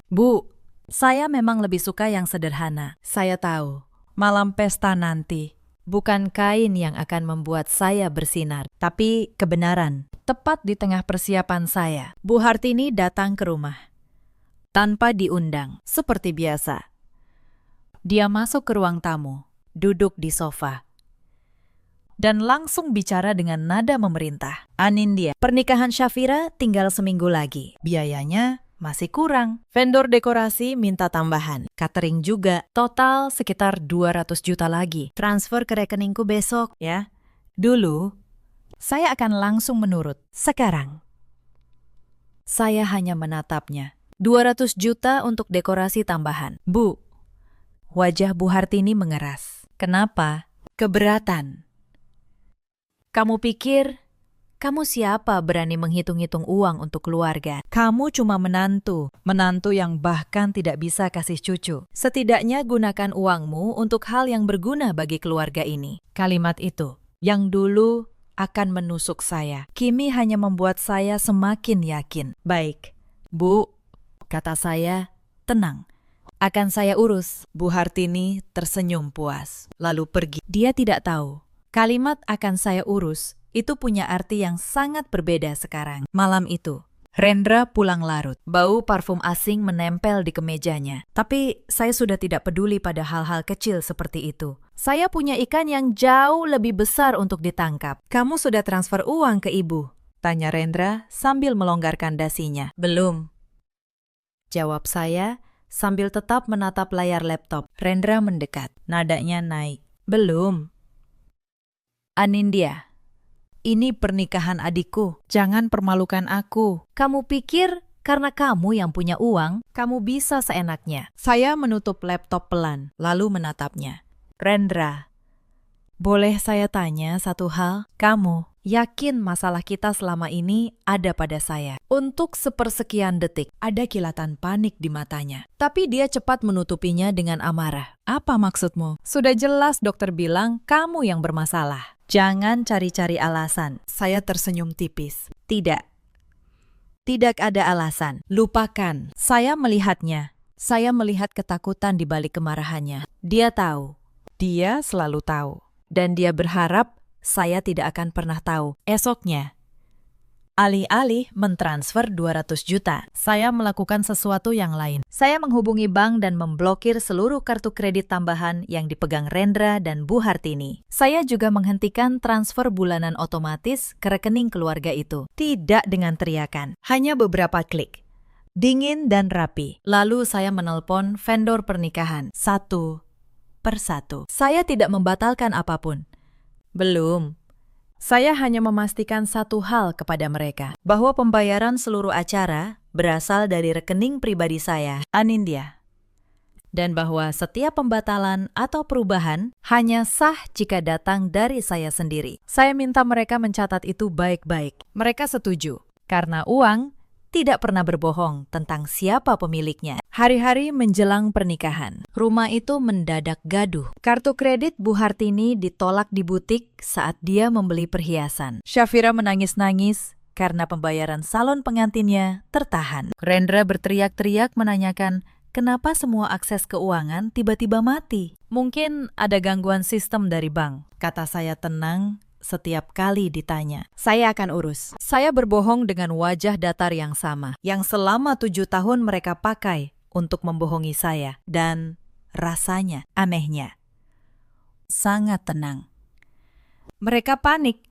Bu, saya memang lebih suka yang sederhana. Saya tahu, malam pesta nanti, bukan kain yang akan membuat saya bersinar, tapi kebenaran. Tepat di tengah persiapan saya, Bu Hartini datang ke rumah. Tanpa diundang, seperti biasa. Dia masuk ke ruang tamu, duduk di sofa, dan langsung bicara dengan nada memerintah. Anindya, pernikahan Safira tinggal seminggu lagi. Biayanya masih kurang. Vendor dekorasi minta tambahan. Catering juga. Total sekitar 200 juta lagi. Transfer ke rekeningku besok, ya. Dulu, saya akan langsung menurut. Sekarang, saya hanya menatapnya. 200 juta untuk dekorasi tambahan. Bu, wajah Bu Hartini mengeras. Kenapa? Keberatan. Kamu pikir kamu siapa berani menghitung-hitung uang untuk keluarga? Kamu cuma menantu yang bahkan tidak bisa kasih cucu. Setidaknya gunakan uangmu untuk hal yang berguna bagi keluarga ini. Kalimat itu, yang dulu akan menusuk saya, kini hanya membuat saya semakin yakin. Baik, Bu, kata saya, tenang. Akan saya urus. Bu Hartini tersenyum puas, lalu pergi. Dia tidak tahu, kalimat akan saya urus Itu punya arti yang sangat berbeda sekarang. Malam itu, Rendra pulang larut. Bau parfum asing menempel di kemejanya. Tapi saya sudah tidak peduli pada hal-hal kecil seperti itu. Saya punya ikan yang jauh lebih besar untuk ditangkap. Kamu sudah transfer uang ke ibu? Tanya Rendra sambil melonggarkan dasinya. Belum. Jawab saya sambil tetap menatap layar laptop. Rendra mendekat. Nadanya naik. Belum. Anindya. Ini pernikahan adikku, jangan permalukan aku. Kamu pikir karena kamu yang punya uang, kamu bisa seenaknya. Saya menutup laptop pelan, lalu menatapnya. Rendra, boleh saya tanya satu hal? Kamu yakin masalah kita selama ini ada pada saya? Untuk sepersekian detik, ada kilatan panik di matanya. Tapi dia cepat menutupinya dengan amarah. Apa maksudmu? Sudah jelas dokter bilang kamu yang bermasalah. Jangan cari-cari alasan. Saya tersenyum tipis. Tidak. Tidak ada alasan. Lupakan. Saya melihatnya. Saya melihat ketakutan di balik kemarahannya. Dia tahu. Dia selalu tahu. Dan dia berharap saya tidak akan pernah tahu. Esoknya, alih-alih mentransfer 200 juta, saya melakukan sesuatu yang lain. Saya menghubungi bank dan memblokir seluruh kartu kredit tambahan yang dipegang Rendra dan Bu Hartini. Saya juga menghentikan transfer bulanan otomatis ke rekening keluarga itu. Tidak dengan teriakan, hanya beberapa klik. Dingin dan rapi. Lalu saya menelpon vendor pernikahan, satu persatu. Saya tidak membatalkan apapun. Belum. Saya hanya memastikan satu hal kepada mereka, bahwa pembayaran seluruh acara berasal dari rekening pribadi saya, Anindya. Dan bahwa setiap pembatalan atau perubahan hanya sah jika datang dari saya sendiri. Saya minta mereka mencatat itu baik-baik. Mereka setuju, karena uang tidak pernah berbohong tentang siapa pemiliknya. Hari-hari menjelang pernikahan, rumah itu mendadak gaduh. Kartu kredit Bu Hartini ditolak di butik saat dia membeli perhiasan. Syafira menangis-nangis karena pembayaran salon pengantinnya tertahan. Rendra berteriak-teriak menanyakan kenapa semua akses keuangan tiba-tiba mati. Mungkin ada gangguan sistem dari bank. Kata saya tenang. Setiap kali ditanya, saya akan urus. Saya berbohong dengan wajah datar yang sama, yang selama 7 tahun mereka pakai untuk membohongi saya. Dan rasanya, anehnya, sangat tenang. Mereka panik,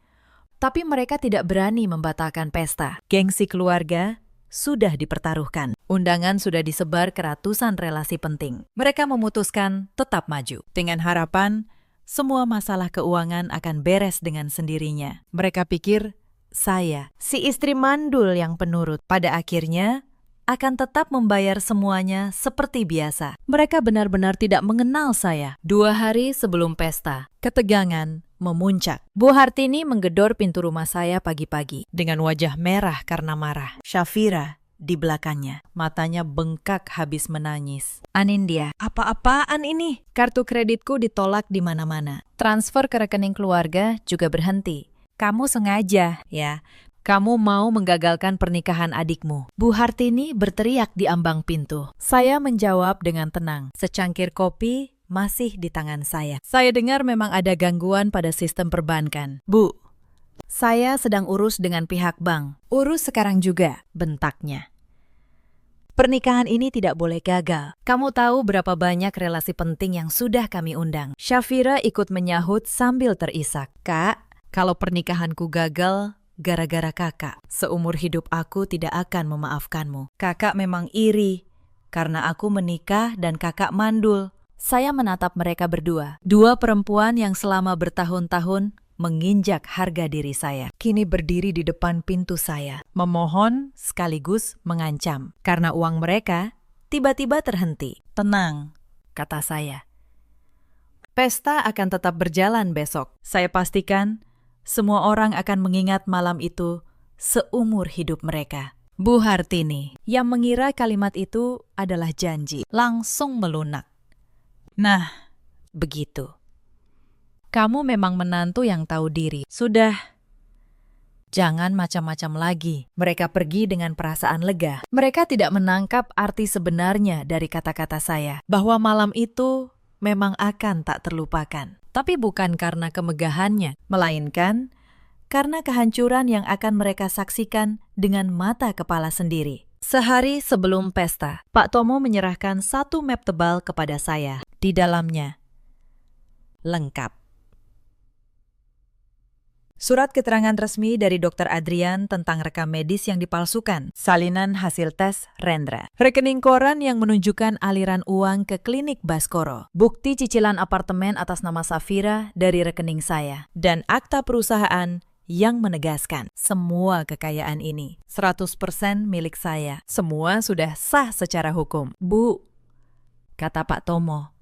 tapi mereka tidak berani membatalkan pesta. Gengsi keluarga sudah dipertaruhkan. Undangan sudah disebar ke ratusan relasi penting. Mereka memutuskan tetap maju, dengan harapan semua masalah keuangan akan beres dengan sendirinya. Mereka pikir saya, si istri mandul yang penurut, pada akhirnya akan tetap membayar semuanya seperti biasa. Mereka benar-benar tidak mengenal saya. 2 hari sebelum pesta, ketegangan memuncak. Bu Hartini menggedor pintu rumah saya pagi-pagi dengan wajah merah karena marah. Syafira di belakangnya, matanya bengkak habis menangis. Anindya, apa-apaan ini? Kartu kreditku ditolak di mana-mana. Transfer ke rekening keluarga juga berhenti. Kamu sengaja, ya. Kamu mau menggagalkan pernikahan adikmu. Bu Hartini berteriak di ambang pintu. Saya menjawab dengan tenang. Secangkir kopi masih di tangan saya. Saya dengar memang ada gangguan pada sistem perbankan. Bu, saya sedang urus dengan pihak bank. Urus sekarang juga, bentaknya. Pernikahan ini tidak boleh gagal. Kamu tahu berapa banyak relasi penting yang sudah kami undang. Syafira ikut menyahut sambil terisak. Kak, kalau pernikahanku gagal, gara-gara kakak. Seumur hidup aku tidak akan memaafkanmu. Kakak memang iri, karena aku menikah dan kakak mandul. Saya menatap mereka berdua. 2 perempuan yang selama bertahun-tahun menginjak harga diri saya. Kini berdiri di depan pintu saya, memohon sekaligus mengancam. Karena uang mereka tiba-tiba terhenti. Tenang, kata saya. Pesta akan tetap berjalan besok. Saya pastikan semua orang akan mengingat malam itu seumur hidup mereka. Bu Hartini, yang mengira kalimat itu adalah janji, langsung melunak. Nah, begitu. Kamu memang menantu yang tahu diri. Sudah. Jangan macam-macam lagi. Mereka pergi dengan perasaan lega. Mereka tidak menangkap arti sebenarnya dari kata-kata saya. Bahwa malam itu memang akan tak terlupakan. Tapi bukan karena kemegahannya. Melainkan karena kehancuran yang akan mereka saksikan dengan mata kepala sendiri. Sehari sebelum pesta, Pak Tomo menyerahkan satu map tebal kepada saya. Di dalamnya, lengkap. Surat keterangan resmi dari Dr. Adrian tentang rekam medis yang dipalsukan, salinan hasil tes Rendra, rekening koran yang menunjukkan aliran uang ke klinik Baskoro, bukti cicilan apartemen atas nama Safira dari rekening saya, dan akta perusahaan yang menegaskan semua kekayaan ini 100% milik saya. Semua sudah sah secara hukum. Bu, kata Pak Tomo,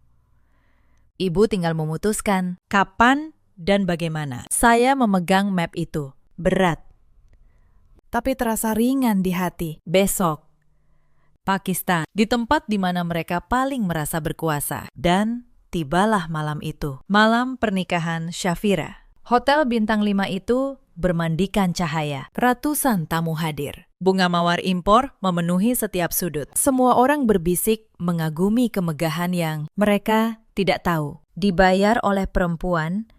Ibu tinggal memutuskan kapan dan bagaimana. Saya memegang map itu. Berat. Tapi terasa ringan di hati. Besok, Pakistan, di tempat di mana mereka paling merasa berkuasa. Dan tibalah malam itu. Malam pernikahan Syafira. Hotel Bintang 5 itu bermandikan cahaya. Ratusan tamu hadir. Bunga mawar impor memenuhi setiap sudut. Semua orang berbisik mengagumi kemegahan yang mereka tidak tahu. Dibayar oleh perempuan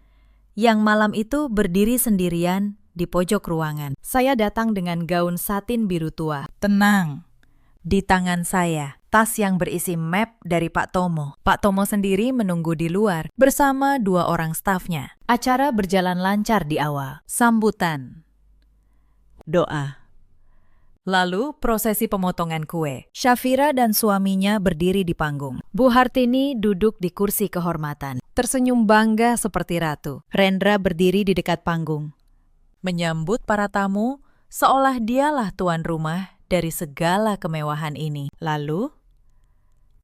yang malam itu berdiri sendirian di pojok ruangan. Saya datang dengan gaun satin biru tua. Tenang. Di tangan saya, tas yang berisi map dari Pak Tomo. Pak Tomo sendiri menunggu di luar bersama 2 orang stafnya. Acara berjalan lancar di awal. Sambutan. Doa. Lalu prosesi pemotongan kue. Syafira dan suaminya berdiri di panggung. Bu Hartini duduk di kursi kehormatan. Tersenyum bangga seperti ratu. Rendra berdiri di dekat panggung. Menyambut para tamu seolah dialah tuan rumah dari segala kemewahan ini. Lalu,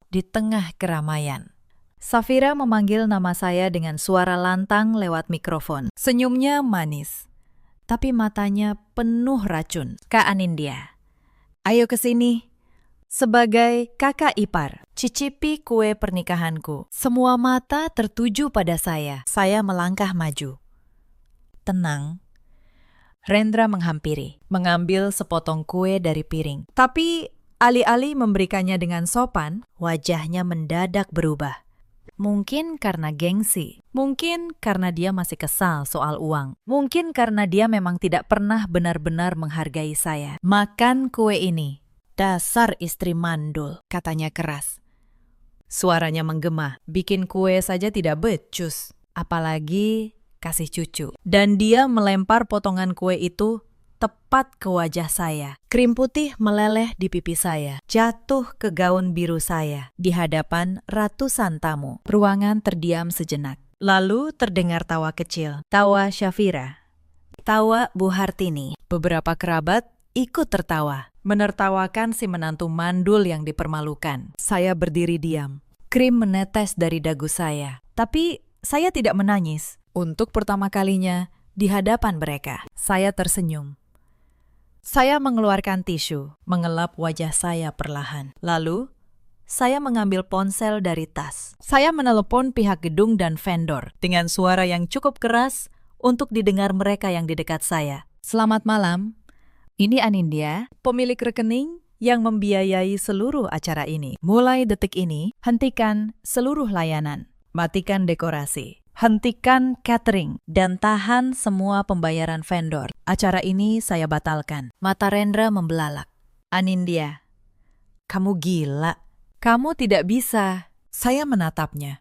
di tengah keramaian, Safira memanggil nama saya dengan suara lantang lewat mikrofon. Senyumnya manis, tapi matanya penuh racun. Kak Anindya, ayo ke sini. Sebagai kakak ipar, cicipi kue pernikahanku. Semua mata tertuju pada saya. Saya melangkah maju. Tenang. Rendra menghampiri, mengambil sepotong kue dari piring. Tapi alih-alih memberikannya dengan sopan, wajahnya mendadak berubah. Mungkin karena gengsi, mungkin karena dia masih kesal soal uang, mungkin karena dia memang tidak pernah benar-benar menghargai saya. Makan kue ini. Dasar istri mandul, katanya keras. Suaranya menggema, bikin kue saja tidak becus, apalagi kasih cucu. Dan dia melempar potongan kue itu tepat ke wajah saya. Krim putih meleleh di pipi saya, jatuh ke gaun biru saya, di hadapan ratusan tamu. Ruangan terdiam sejenak. Lalu terdengar tawa kecil, tawa Syafira, tawa Bu Hartini. Beberapa kerabat ikut tertawa, menertawakan si menantu mandul yang dipermalukan. Saya berdiri diam. Krim menetes dari dagu saya, tapi saya tidak menangis. Untuk pertama kalinya di hadapan mereka, saya tersenyum. Saya mengeluarkan tisu, mengelap wajah saya perlahan. Lalu, saya mengambil ponsel dari tas. Saya menelepon pihak gedung dan vendor dengan suara yang cukup keras untuk didengar mereka yang di dekat saya. Selamat malam. Ini Anindya, pemilik rekening yang membiayai seluruh acara ini. Mulai detik ini, hentikan seluruh layanan, matikan dekorasi, hentikan catering, dan tahan semua pembayaran vendor. Acara ini saya batalkan. Mata Rendra membelalak. Anindya, kamu gila. Kamu tidak bisa. Saya menatapnya.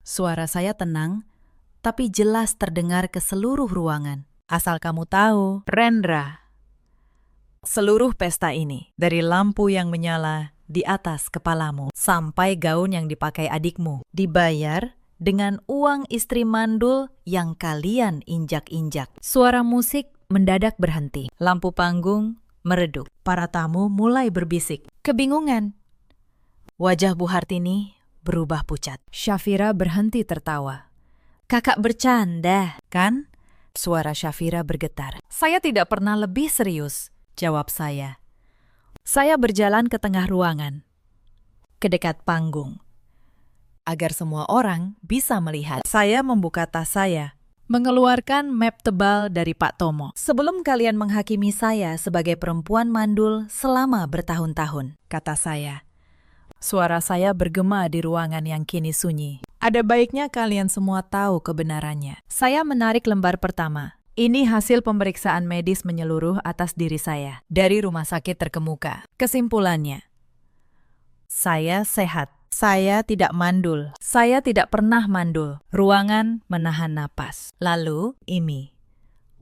Suara saya tenang, tapi jelas terdengar ke seluruh ruangan. Asal kamu tahu, Rendra, seluruh pesta ini, dari lampu yang menyala di atas kepalamu, sampai gaun yang dipakai adikmu, dibayar dengan uang istri mandul yang kalian injak-injak. Suara musik mendadak berhenti. Lampu panggung meredup. Para tamu mulai berbisik. Kebingungan. Wajah Bu Hartini berubah pucat. Syafira berhenti tertawa. Kakak bercanda, kan? Suara Syafira bergetar. Saya tidak pernah lebih serius, jawab saya. Saya berjalan ke tengah ruangan, ke dekat panggung. Agar semua orang bisa melihat. Saya membuka tas saya, mengeluarkan map tebal dari Pak Tomo. Sebelum kalian menghakimi saya sebagai perempuan mandul selama bertahun-tahun, kata saya. Suara saya bergema di ruangan yang kini sunyi. Ada baiknya kalian semua tahu kebenarannya. Saya menarik lembar pertama, Ini hasil pemeriksaan medis menyeluruh atas diri saya dari rumah sakit terkemuka. Kesimpulannya, saya sehat. Saya tidak mandul. Saya tidak pernah mandul. Ruangan menahan napas. Lalu, ini.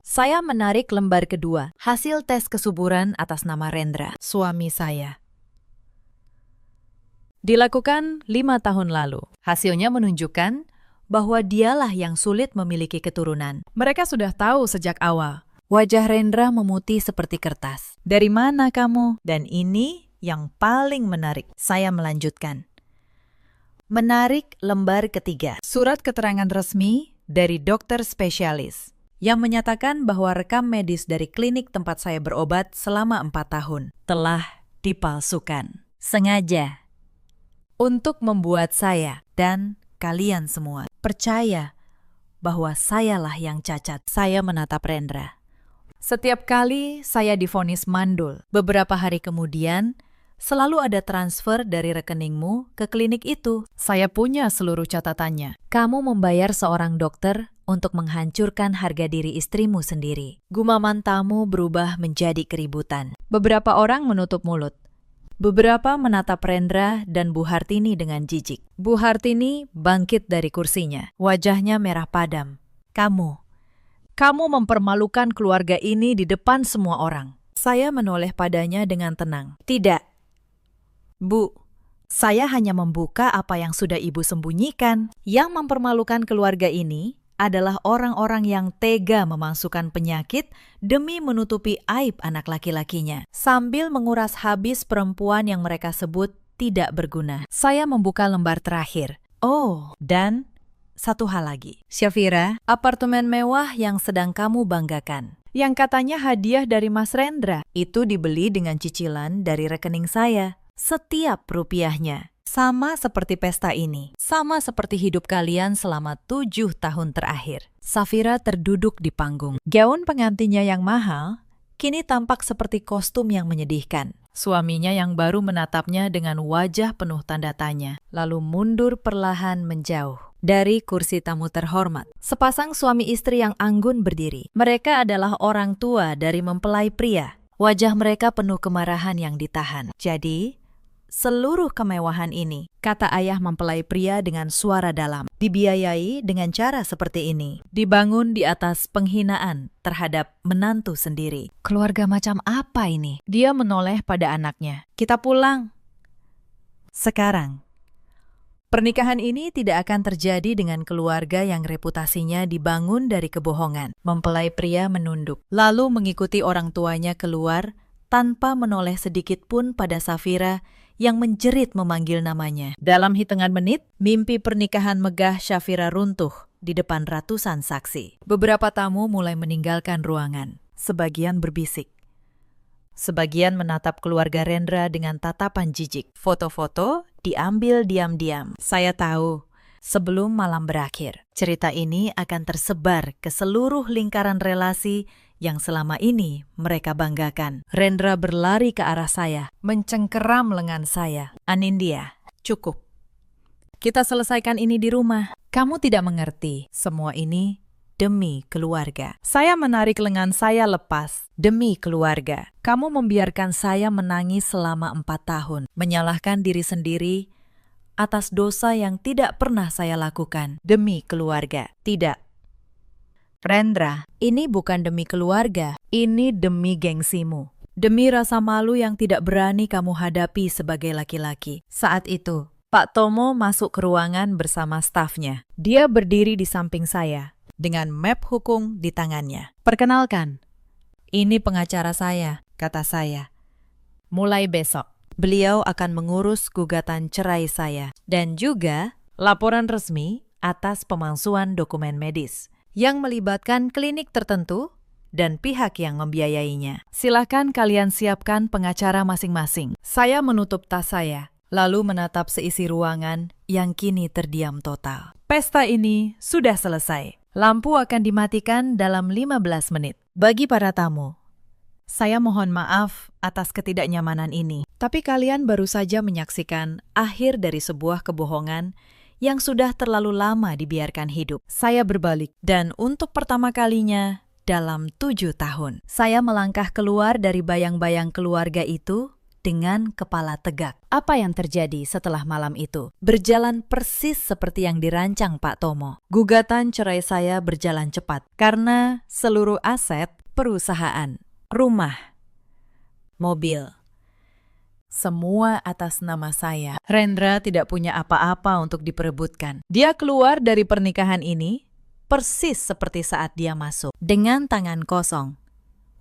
Saya menarik lembar kedua, hasil tes kesuburan atas nama Rendra, suami saya. Dilakukan 5 tahun lalu. Hasilnya menunjukkan bahwa dialah yang sulit memiliki keturunan. Mereka sudah tahu sejak awal. Wajah Rendra memutih seperti kertas. Dari mana kamu? Dan ini yang paling menarik. Saya melanjutkan. Menarik lembar ketiga. Surat keterangan resmi dari dokter spesialis yang menyatakan bahwa rekam medis dari klinik tempat saya berobat selama 4 tahun telah dipalsukan. Sengaja. Untuk membuat saya dan kalian semua percaya bahwa sayalah yang cacat. Saya menatap Rendra. Setiap kali saya divonis mandul, beberapa hari kemudian selalu ada transfer dari rekeningmu ke klinik itu. Saya punya seluruh catatannya. Kamu membayar seorang dokter untuk menghancurkan harga diri istrimu sendiri. Gumaman tamu berubah menjadi keributan. Beberapa orang menutup mulut. Beberapa menatap Rendra dan Bu Hartini dengan jijik. Bu Hartini bangkit dari kursinya. Wajahnya merah padam. Kamu mempermalukan keluarga ini di depan semua orang. Saya menoleh padanya dengan tenang. Tidak. Bu, saya hanya membuka apa yang sudah Ibu sembunyikan. Yang mempermalukan keluarga ini adalah orang-orang yang tega memasukkan penyakit demi menutupi aib anak laki-lakinya, sambil menguras habis perempuan yang mereka sebut tidak berguna. Saya membuka lembar terakhir. Oh, dan satu hal lagi. Syafira, apartemen mewah yang sedang kamu banggakan, yang katanya hadiah dari Mas Rendra, itu dibeli dengan cicilan dari rekening saya. Setiap rupiahnya. Sama seperti pesta ini. Sama seperti hidup kalian selama 7 tahun terakhir. Safira terduduk di panggung. Gaun pengantinnya yang mahal kini tampak seperti kostum yang menyedihkan. Suaminya yang baru menatapnya dengan wajah penuh tanda tanya, lalu mundur perlahan menjauh dari kursi tamu terhormat. Sepasang suami istri yang anggun berdiri. Mereka adalah orang tua dari mempelai pria. Wajah mereka penuh kemarahan yang ditahan. Jadi, seluruh kemewahan ini, kata ayah mempelai pria dengan suara dalam, dibiayai dengan cara seperti ini. Dibangun di atas penghinaan terhadap menantu sendiri. Keluarga macam apa ini? Dia menoleh pada anaknya. Kita pulang. Sekarang. Pernikahan ini tidak akan terjadi dengan keluarga yang reputasinya dibangun dari kebohongan. Mempelai pria menunduk, lalu mengikuti orang tuanya keluar tanpa menoleh sedikit pun pada Safira yang menjerit memanggil namanya. Dalam hitungan menit, mimpi pernikahan megah Safira runtuh di depan ratusan saksi. Beberapa tamu mulai meninggalkan ruangan. Sebagian berbisik. Sebagian menatap keluarga Rendra dengan tatapan jijik. Foto-foto diambil diam-diam. Saya tahu, sebelum malam berakhir, cerita ini akan tersebar ke seluruh lingkaran relasi yang selama ini mereka banggakan. Rendra berlari ke arah saya, mencengkeram lengan saya. Anindya, cukup. Kita selesaikan ini di rumah. Kamu tidak mengerti. Semua ini demi keluarga. Saya menarik lengan saya lepas. Demi keluarga. Kamu membiarkan saya menangis selama 4 tahun. Menyalahkan diri sendiri atas dosa yang tidak pernah saya lakukan. Demi keluarga. Tidak. Rendra, ini bukan demi keluarga, ini demi gengsimu. Demi rasa malu yang tidak berani kamu hadapi sebagai laki-laki. Saat itu, Pak Tomo masuk ke ruangan bersama stafnya. Dia berdiri di samping saya, dengan map hukum di tangannya. Perkenalkan, ini pengacara saya, kata saya. Mulai besok, beliau akan mengurus gugatan cerai saya, dan juga laporan resmi atas pemalsuan dokumen medis yang melibatkan klinik tertentu dan pihak yang membiayainya. Silakan kalian siapkan pengacara masing-masing. Saya menutup tas saya, lalu menatap seisi ruangan yang kini terdiam total. Pesta ini sudah selesai. Lampu akan dimatikan dalam 15 menit. Bagi para tamu, saya mohon maaf atas ketidaknyamanan ini. Tapi kalian baru saja menyaksikan akhir dari sebuah kebohongan yang sudah terlalu lama dibiarkan hidup. Saya berbalik, dan untuk pertama kalinya, dalam 7 tahun. Saya melangkah keluar dari bayang-bayang keluarga itu dengan kepala tegak. Apa yang terjadi setelah malam itu? Berjalan persis seperti yang dirancang Pak Tomo. Gugatan cerai saya berjalan cepat karena seluruh aset perusahaan, rumah, mobil, semua atas nama saya. Rendra tidak punya apa-apa untuk diperebutkan. Dia keluar dari pernikahan ini persis seperti saat dia masuk, dengan tangan kosong.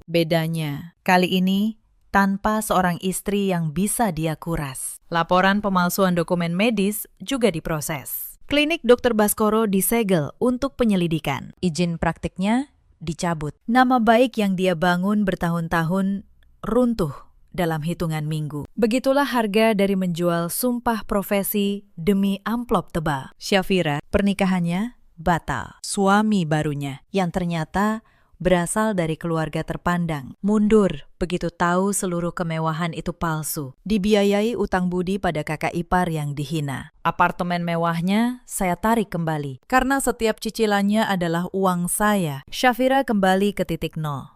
Bedanya, kali ini tanpa seorang istri yang bisa dia kuras. Laporan pemalsuan dokumen medis juga diproses. Klinik Dr. Baskoro disegel untuk penyelidikan. Izin praktiknya dicabut. Nama baik yang dia bangun bertahun-tahun runtuh dalam hitungan minggu. Begitulah harga dari menjual sumpah profesi demi amplop tebal. Syafira, pernikahannya batal. Suami barunya yang ternyata berasal dari keluarga terpandang mundur begitu tahu seluruh kemewahan itu palsu. Dibiayai utang budi pada kakak ipar yang dihina. Apartemen mewahnya saya tarik kembali karena setiap cicilannya adalah uang saya. Syafira kembali ke titik nol.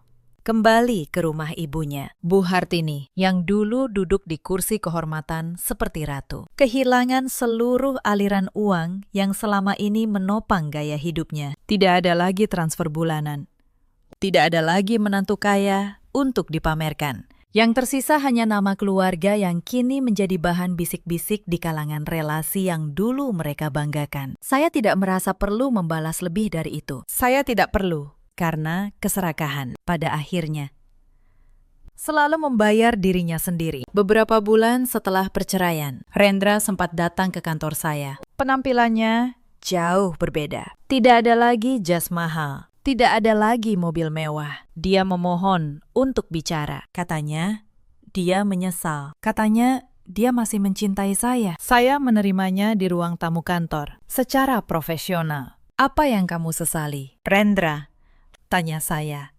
Kembali ke rumah ibunya, Bu Hartini, yang dulu duduk di kursi kehormatan seperti ratu. Kehilangan seluruh aliran uang yang selama ini menopang gaya hidupnya. Tidak ada lagi transfer bulanan. Tidak ada lagi menantu kaya untuk dipamerkan. Yang tersisa hanya nama keluarga yang kini menjadi bahan bisik-bisik di kalangan relasi yang dulu mereka banggakan. Saya tidak merasa perlu membalas lebih dari itu. Saya tidak perlu, karena keserakahan pada akhirnya selalu membayar dirinya sendiri. Beberapa bulan setelah perceraian, Rendra sempat datang ke kantor saya. Penampilannya jauh berbeda. Tidak ada lagi jas mahal. Tidak ada lagi mobil mewah. Dia memohon untuk bicara. Katanya, dia menyesal. Katanya, dia masih mencintai saya. Saya menerimanya di ruang tamu kantor, secara profesional. Apa yang kamu sesali? Rendra, tanya saya.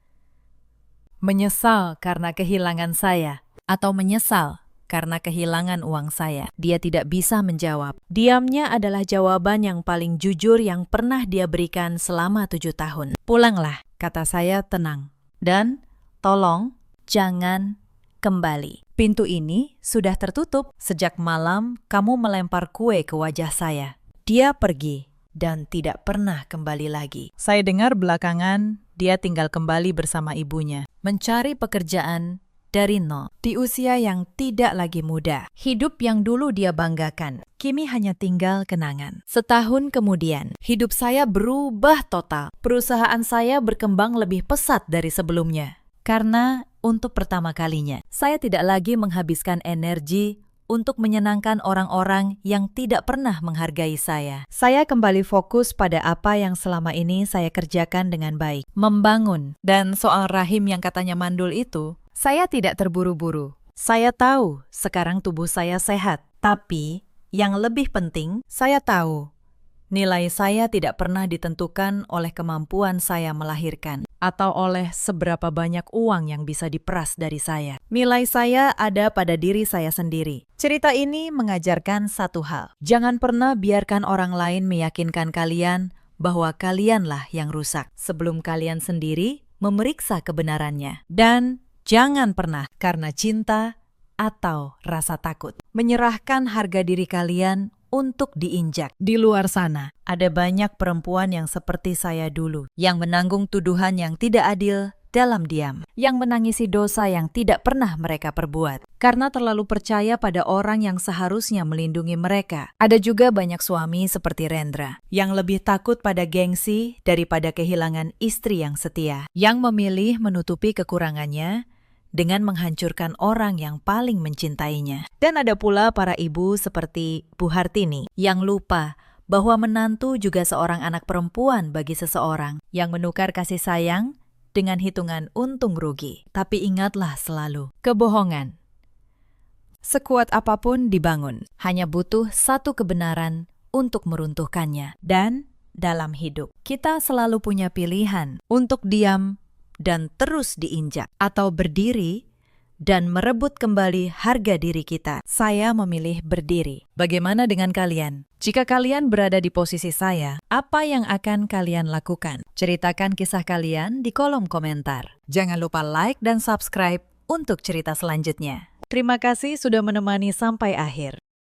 Menyesal karena kehilangan saya, atau menyesal karena kehilangan uang saya? Dia tidak bisa menjawab. Diamnya adalah jawaban yang paling jujur yang pernah dia berikan selama 7 tahun. Pulanglah, kata saya tenang. Dan tolong jangan kembali. Pintu ini sudah tertutup. Sejak malam kamu melempar kue ke wajah saya. Dia pergi dan tidak pernah kembali lagi. Saya dengar belakangan dia tinggal kembali bersama ibunya. Mencari pekerjaan dari nol, di usia yang tidak lagi muda. Hidup yang dulu dia banggakan, kini hanya tinggal kenangan. Setahun kemudian, hidup saya berubah total. Perusahaan saya berkembang lebih pesat dari sebelumnya. Karena untuk pertama kalinya, saya tidak lagi menghabiskan energi untuk menyenangkan orang-orang yang tidak pernah menghargai saya. Saya kembali fokus pada apa yang selama ini saya kerjakan dengan baik. Membangun. Dan soal rahim yang katanya mandul itu, saya tidak terburu-buru. Saya tahu sekarang tubuh saya sehat. Tapi yang lebih penting, saya tahu nilai saya tidak pernah ditentukan oleh kemampuan saya melahirkan atau oleh seberapa banyak uang yang bisa diperas dari saya. Nilai saya ada pada diri saya sendiri. Cerita ini mengajarkan satu hal. Jangan pernah biarkan orang lain meyakinkan kalian bahwa kalianlah yang rusak sebelum kalian sendiri memeriksa kebenarannya. Dan jangan pernah karena cinta atau rasa takut menyerahkan harga diri kalian untuk diinjak. Di luar sana, ada banyak perempuan yang seperti saya dulu, yang menanggung tuduhan yang tidak adil dalam diam, yang menangisi dosa yang tidak pernah mereka perbuat, karena terlalu percaya pada orang yang seharusnya melindungi mereka. Ada juga banyak suami seperti Rendra, yang lebih takut pada gengsi daripada kehilangan istri yang setia, yang memilih menutupi kekurangannya dengan menghancurkan orang yang paling mencintainya. Dan ada pula para ibu seperti Bu Hartini yang lupa bahwa menantu juga seorang anak perempuan bagi seseorang, yang menukar kasih sayang dengan hitungan untung rugi. Tapi ingatlah selalu, kebohongan sekuat apapun dibangun, hanya butuh satu kebenaran untuk meruntuhkannya. Dan dalam hidup, kita selalu punya pilihan untuk diam dan terus diinjak, atau berdiri dan merebut kembali harga diri kita. Saya memilih berdiri. Bagaimana dengan kalian? Jika kalian berada di posisi saya, apa yang akan kalian lakukan? Ceritakan kisah kalian di kolom komentar. Jangan lupa like dan subscribe untuk cerita selanjutnya. Terima kasih sudah menemani sampai akhir.